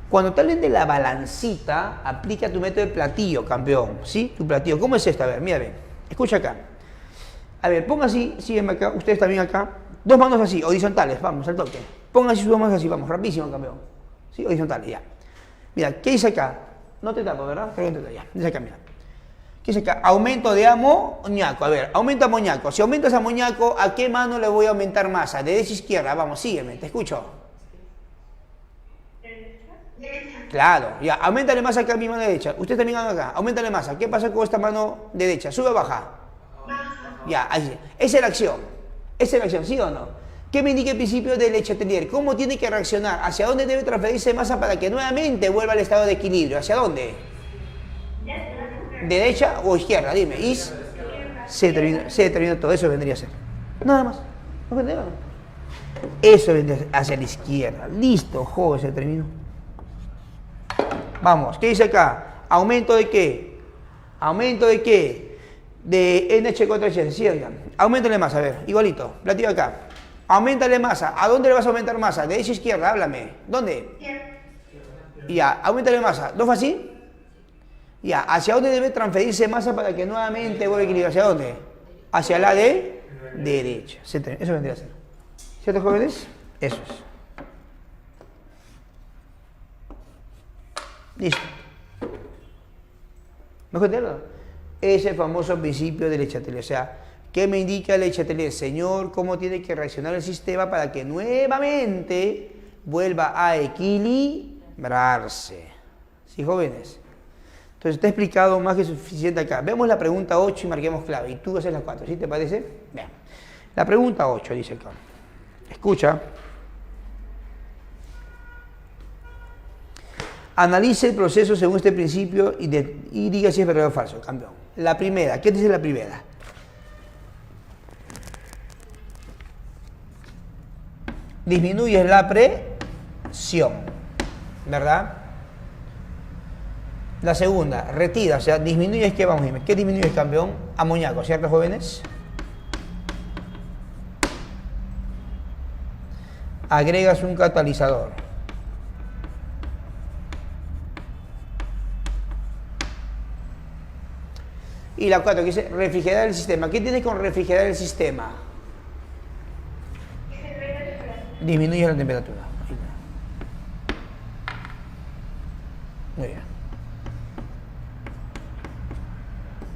Cuando te hablen de la balancita, aplica tu método de platillo, campeón. ¿Sí? Tu platillo. ¿Cómo es esto? A ver, mira, ven. Escucha acá. A ver, ponga así, sígueme acá, ustedes también acá. Dos manos así, horizontales, vamos, al toque. Pongan así sus dos manos así, vamos, rapidísimo, campeón. ¿Sí? Horizontales, ya. Mira, ¿qué dice acá? No te tapo, ¿verdad? Pregúntate ya. Dice acá, mira. ¿Qué dice acá? Aumento de amoníaco. A ver, aumenta amoníaco. Si aumentas amoníaco, ¿a qué mano le voy a aumentar masa? De derecha a izquierda, vamos, sígueme, te escucho. Claro, ya, aumentale masa acá a mi mano derecha. Ustedes también hagan acá, aumentale masa. ¿Qué pasa con esta mano derecha? ¿Sube o baja? Ya, ahí. Esa es la acción. Esa es la acción, ¿sí o no? ¿Qué me indica el principio de Le Chatelier? ¿Cómo tiene que reaccionar? ¿Hacia dónde debe transferirse masa para que nuevamente vuelva al estado de equilibrio? ¿Hacia dónde? ¿Derecha o izquierda? Dime. Se terminó todo. Eso vendría a ser. Nada más. No vendría nada. Eso vendría a ser hacia la izquierda. Listo, joven, se terminó. Vamos, ¿qué dice acá? ¿Aumento de qué? ¿Aumento de qué? De NH contra H. ¿Sí? Aumentale masa, a ver, igualito. Platillo acá. Aumentale masa. ¿A dónde le vas a aumentar masa? ¿De derecha a izquierda? Háblame. ¿Dónde? Ya, aumentale masa. ¿No fue así? Ya, ¿hacia dónde debe transferirse masa para que nuevamente vuelva a equilibrar? ¿Hacia dónde? Hacia la de derecha. Eso vendría a ser. ¿Cierto, jóvenes? Eso es. Listo. ¿No entenderlo? Es el famoso principio de Le Chatelier. O sea, ¿qué me indica Le Chatelier? Señor, ¿cómo tiene que reaccionar el sistema para que nuevamente vuelva a equilibrarse? ¿Sí, jóvenes? Entonces, está explicado más que suficiente acá. Vemos la pregunta 8 y marquemos clave. Y tú haces la 4, ¿sí te parece? Vean. La pregunta 8 dice acá. Escucha. Analice el proceso según este principio y diga si es verdadero o falso, campeón. La primera, ¿qué dice la primera? Disminuyes la presión, ¿verdad? La segunda, retira, o sea, disminuyes, ¿qué vamos a decir? ¿Qué disminuyes, campeón? Amoníaco, ¿cierto, jóvenes? Agregas un catalizador. Y la 4, que dice refrigerar el sistema. ¿Qué tiene con refrigerar el sistema? Disminuye la temperatura. Muy bien.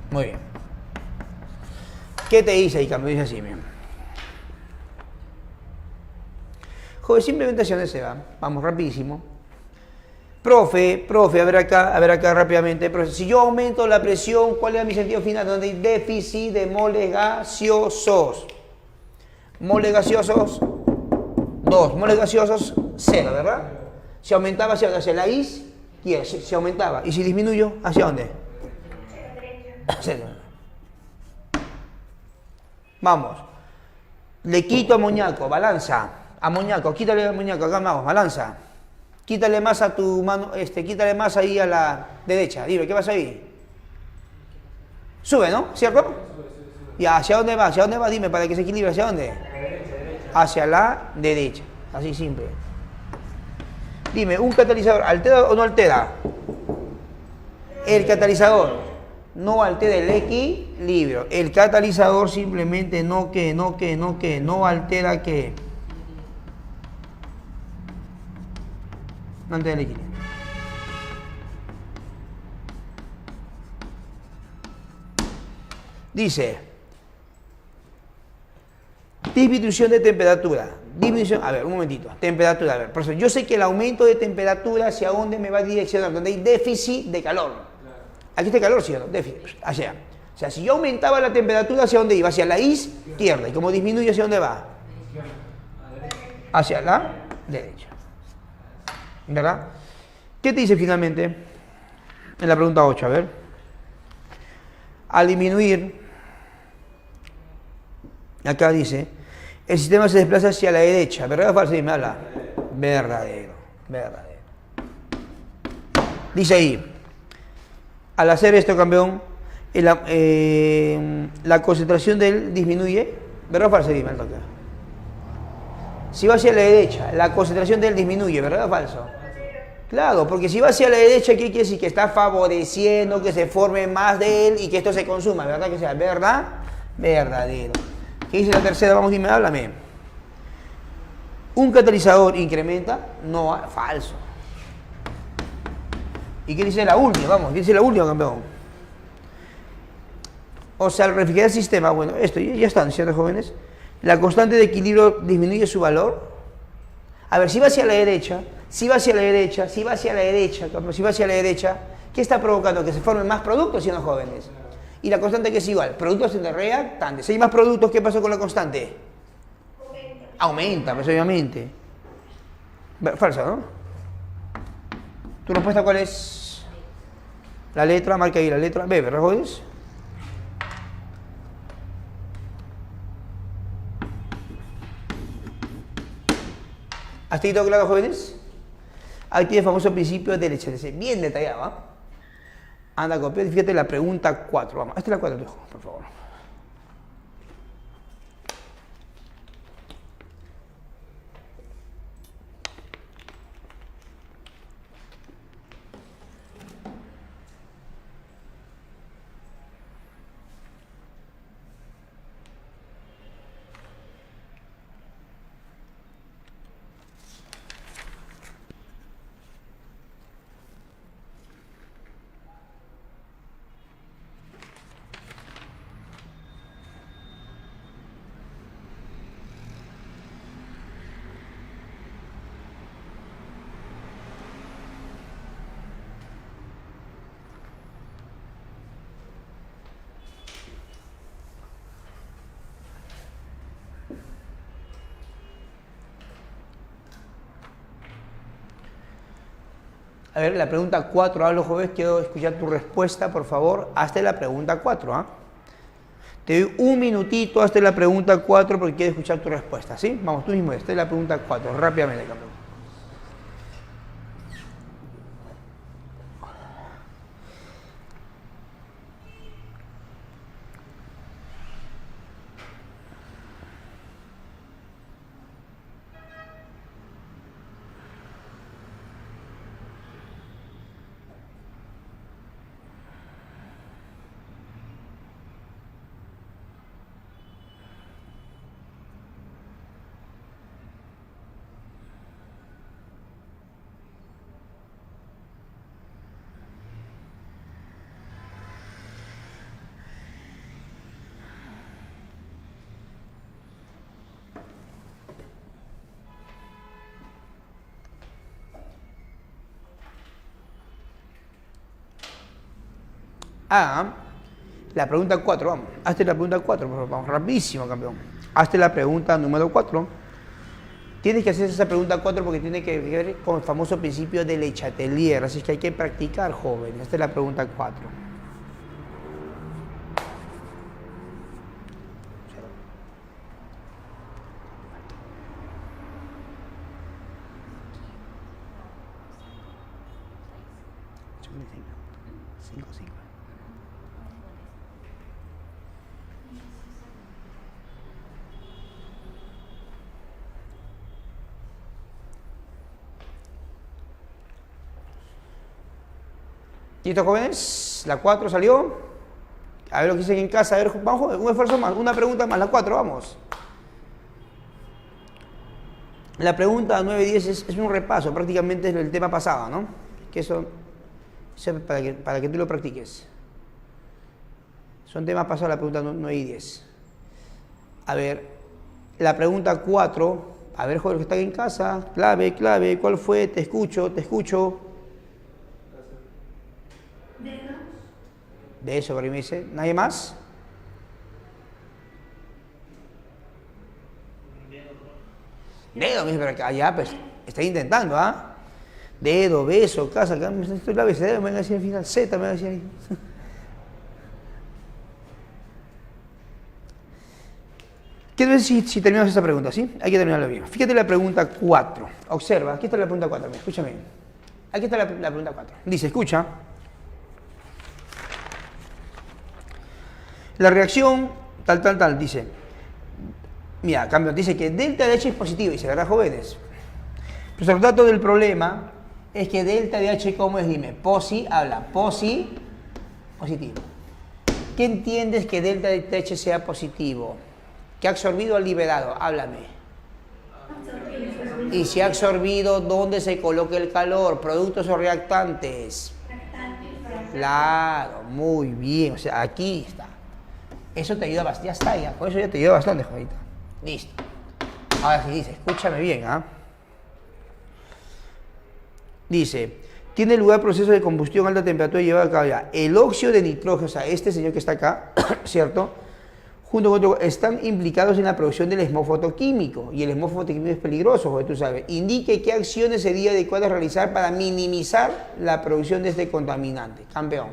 Muy bien. ¿Qué te dice ahí, cambio? Dice así, bien. Joder, simplemente hacia dónde se va. Vamos, rapidísimo. Profe, a ver acá rápidamente. Profe, si yo aumento la presión, ¿cuál es mi sentido final? Donde hay déficit de moles gaseosos. Moles gaseosos, 2. Moles gaseosos, 0, ¿verdad? Si aumentaba hacia la izquierda, se aumentaba. Y si disminuyo, ¿hacia dónde? 0. Vamos. Le quito amoníaco, balanza. Amoníaco, quítale amoníaco, acá vamos, balanza. Quítale más a tu mano, quítale más ahí a la derecha. Dime, ¿qué pasa ahí? Sube, ¿no? ¿Cierto? ¿Y hacia dónde va? ¿Hacia dónde va? Dime, para que se equilibre. ¿Hacia dónde? Hacia la derecha. Así simple. Dime, ¿un catalizador altera o no altera? El catalizador no altera el equilibrio. El catalizador simplemente no altera ¿qué? Antes del equilibrio. Dice, disminución de temperatura. Disminución, a ver, un momentito. Temperatura, a ver. Por eso, yo sé que el aumento de temperatura hacia dónde me va a direccionar, donde hay déficit de calor. Aquí está calor, ¿sí o no? Déficit. Hacia. O sea, si yo aumentaba la temperatura, ¿hacia dónde iba? Hacia la izquierda. Y como disminuye, ¿hacia dónde va? Hacia la derecha. ¿Verdad? ¿Qué te dice finalmente? En la pregunta 8, a ver. Al disminuir, acá dice, el sistema se desplaza hacia la derecha. ¿Verdadero o falso? Dime, habla. Verdadero. Dice ahí, al hacer esto, campeón, la concentración de él disminuye. ¿Verdadero o falso? Dime, al toque. Si va hacia la derecha, la concentración de él disminuye, ¿verdad o falso? Claro, porque si va hacia la derecha, ¿qué quiere decir? Que está favoreciendo que se forme más de él y que esto se consuma, ¿verdad? Que sea verdad, verdadero. ¿Qué dice la tercera? Vamos, dime, háblame. ¿Un catalizador incrementa? No, falso. ¿Y qué dice la última? Vamos, ¿qué dice la última, campeón? O sea, al refrigerar el sistema, bueno, esto ya están, ¿cierto, jóvenes? La constante de equilibrio disminuye su valor. A ver, si va hacia la derecha, si va hacia la derecha, si va hacia la derecha, si va hacia la derecha, ¿qué está provocando? Que se formen más productos, ¿sí o no, jóvenes? Y la constante que es igual, productos entre reactantes. Si hay más productos, ¿qué pasó con la constante? Aumenta, pues obviamente. Falso, ¿no? ¿Tu respuesta cuál es? La letra, marca ahí la letra B, ¿verdad, jóvenes? ¿Hasta ahí todo claro, jóvenes? Aquí tiene el famoso principio del HLC, bien detallado, ¿ah? Anda a copiar, fíjate la pregunta 4, vamos, esta es la 4, por favor. A ver, la pregunta 4, hablo jóvenes, quiero escuchar tu respuesta, por favor. Hazte la pregunta 4, ¿ah? Te doy un minutito, hazte la pregunta 4 porque quiero escuchar tu respuesta, ¿sí? Vamos, tú mismo, hazte la pregunta 4, rápidamente, campeón. La pregunta 4, vamos. Hazte la pregunta 4, por favor. Vamos, rapidísimo, campeón. Hazte la pregunta número 4. Tienes que hacer esa pregunta 4 porque tiene que ver con el famoso principio de Le Chatelier. Así que hay que practicar, joven. Esta es la pregunta 4. ¿Listo, jóvenes? La 4 salió. A ver lo que dicen en casa. A ver, vamos, un esfuerzo más, una pregunta más. La 4, vamos. La pregunta 9 y 10 es un repaso, prácticamente es el tema pasado, ¿no? Que eso para que tú lo practiques. Son temas pasados la pregunta 9 y 10. A ver, la pregunta 4. A ver, jóvenes que están en casa. Clave, ¿cuál fue? Te escucho. De eso, pero me dice, ¿nadie más? Dedo, me dice, pero allá, pues, está intentando, ¿ah? Dedo, beso, casa, acá, esto es la abecedario, me van a decir al final, Z, me van a decir ahí. Quiero ver si terminamos esta pregunta, ¿sí? Hay que terminarlo bien. Fíjate la pregunta 4. Observa, aquí está la pregunta 4, mira, escúchame. Aquí está la pregunta 4. Dice, escucha. La reacción, tal, dice, Mira, cambio, dice que delta de H es positivo, dice, ¿verdad, jóvenes? Pues el dato del problema es que delta de H, ¿cómo es? Dime, positivo. ¿Qué entiendes que delta de H sea positivo? ¿Qué ha absorbido o liberado? Háblame. Y si ha absorbido, ¿dónde se coloca el calor? ¿Productos o reactantes? Claro, muy bien. O sea, aquí está. Eso te ayuda bastante. Ya está, ya. Con eso ya te ayuda bastante, Juanita. Listo. Ahora sí dice, escúchame bien, ¿ah? Dice, tiene lugar proceso de combustión a alta temperatura llevado a cabo ya. El óxido de nitrógeno, o sea, este señor que está acá, ¿cierto? Junto con otro, están implicados en la producción del smog fotoquímico. Y el smog fotoquímico es peligroso, porque tú sabes. Indique qué acciones sería adecuadas realizar para minimizar la producción de este contaminante. Campeón.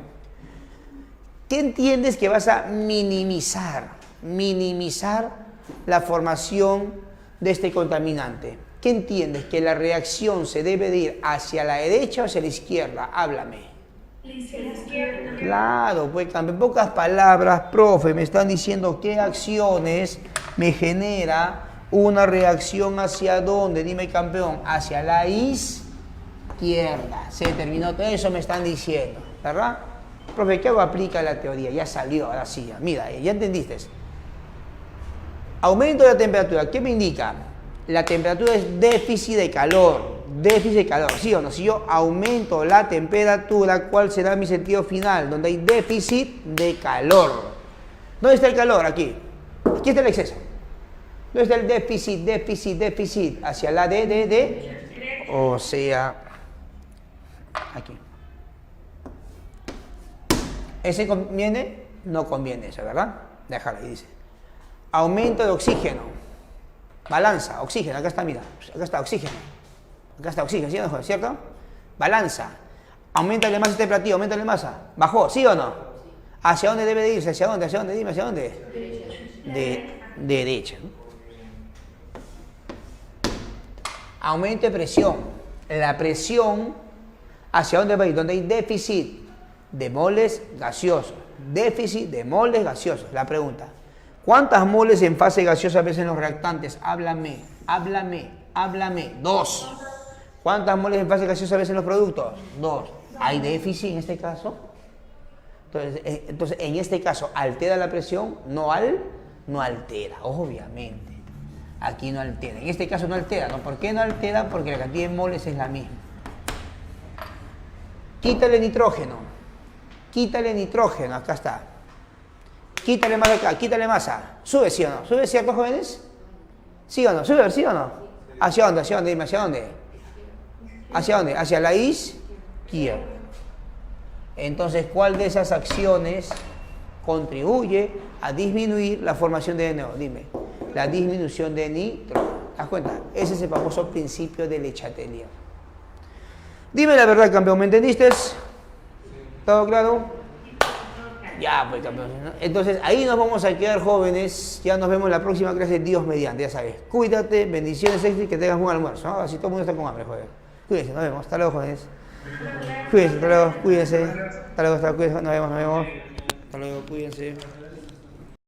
¿Qué entiendes que vas a minimizar? Minimizar la formación de este contaminante. ¿Qué entiendes? Que la reacción se debe de ir hacia la derecha o hacia la izquierda. Háblame. La izquierda. Claro, pues en pocas palabras, profe, me están diciendo qué acciones me genera una reacción hacia dónde. Dime, campeón, hacia la izquierda. Se terminó todo eso, me están diciendo, ¿verdad? Profe, ¿qué hago? Aplica la teoría, ya salió, ahora sí, mira, ya entendiste. Aumento de la temperatura, ¿qué me indica? La temperatura es déficit de calor, ¿sí o no? Si yo aumento la temperatura, ¿cuál será mi sentido final? Donde hay déficit de calor. ¿Dónde está el calor? Aquí. Aquí está el exceso. ¿Dónde está el déficit? Hacia la D. O sea, aquí. ¿Ese conviene? No conviene eso, ¿verdad? Déjalo ahí, dice. Aumento de oxígeno. Balanza, oxígeno, acá está, mira. Acá está oxígeno, ¿sí o no? ¿Cierto? Balanza. Aumentale masa temperatura, aumentale masa. ¿Bajó? ¿Sí o no? ¿Hacia dónde debe de irse? ¿Hacia dónde? Dime, ¿hacia dónde? Derecha. Aumento de presión. La presión, ¿hacia dónde va a ir? Donde hay déficit de moles gaseosos. Déficit de moles gaseosos. La pregunta. ¿Cuántas moles en fase gaseosa veces en los reactantes? Háblame. 2. ¿Cuántas moles en fase gaseosa veces en los productos? 2. ¿Hay déficit en este caso? Entonces, en este caso, ¿altera la presión? No altera, obviamente. Aquí no altera. En este caso no altera, ¿no? ¿Por qué no altera? Porque la cantidad de moles es la misma. Quítale nitrógeno, acá está. Quítale más acá, quítale masa. ¿Sube, sí o no? ¿Sube, cierto, jóvenes? ¿Sí o no? ¿Sube, sí o no? ¿Hacia dónde? Dime, ¿hacia dónde? Hacia la izquierda. Entonces, ¿cuál de esas acciones contribuye a disminuir la formación de NO? Dime. La disminución de nitrógeno. ¿Te das cuenta? Ese es el famoso principio de Le Chatelier. Dime la verdad, campeón, ¿me entendiste? ¿Todo claro? Ya, pues, campeón. Entonces, ahí nos vamos a quedar, jóvenes. Ya nos vemos en la próxima clase, Dios mediante, ya sabes. Cuídate, bendiciones, y que tengas buen almuerzo, ¿no? Así todo el mundo está con hambre, joder. Cuídense, nos vemos. Hasta luego, jóvenes. Cuídense, hasta luego, cuídense. Hasta luego, cuídense. Nos vemos. Hasta luego, cuídense.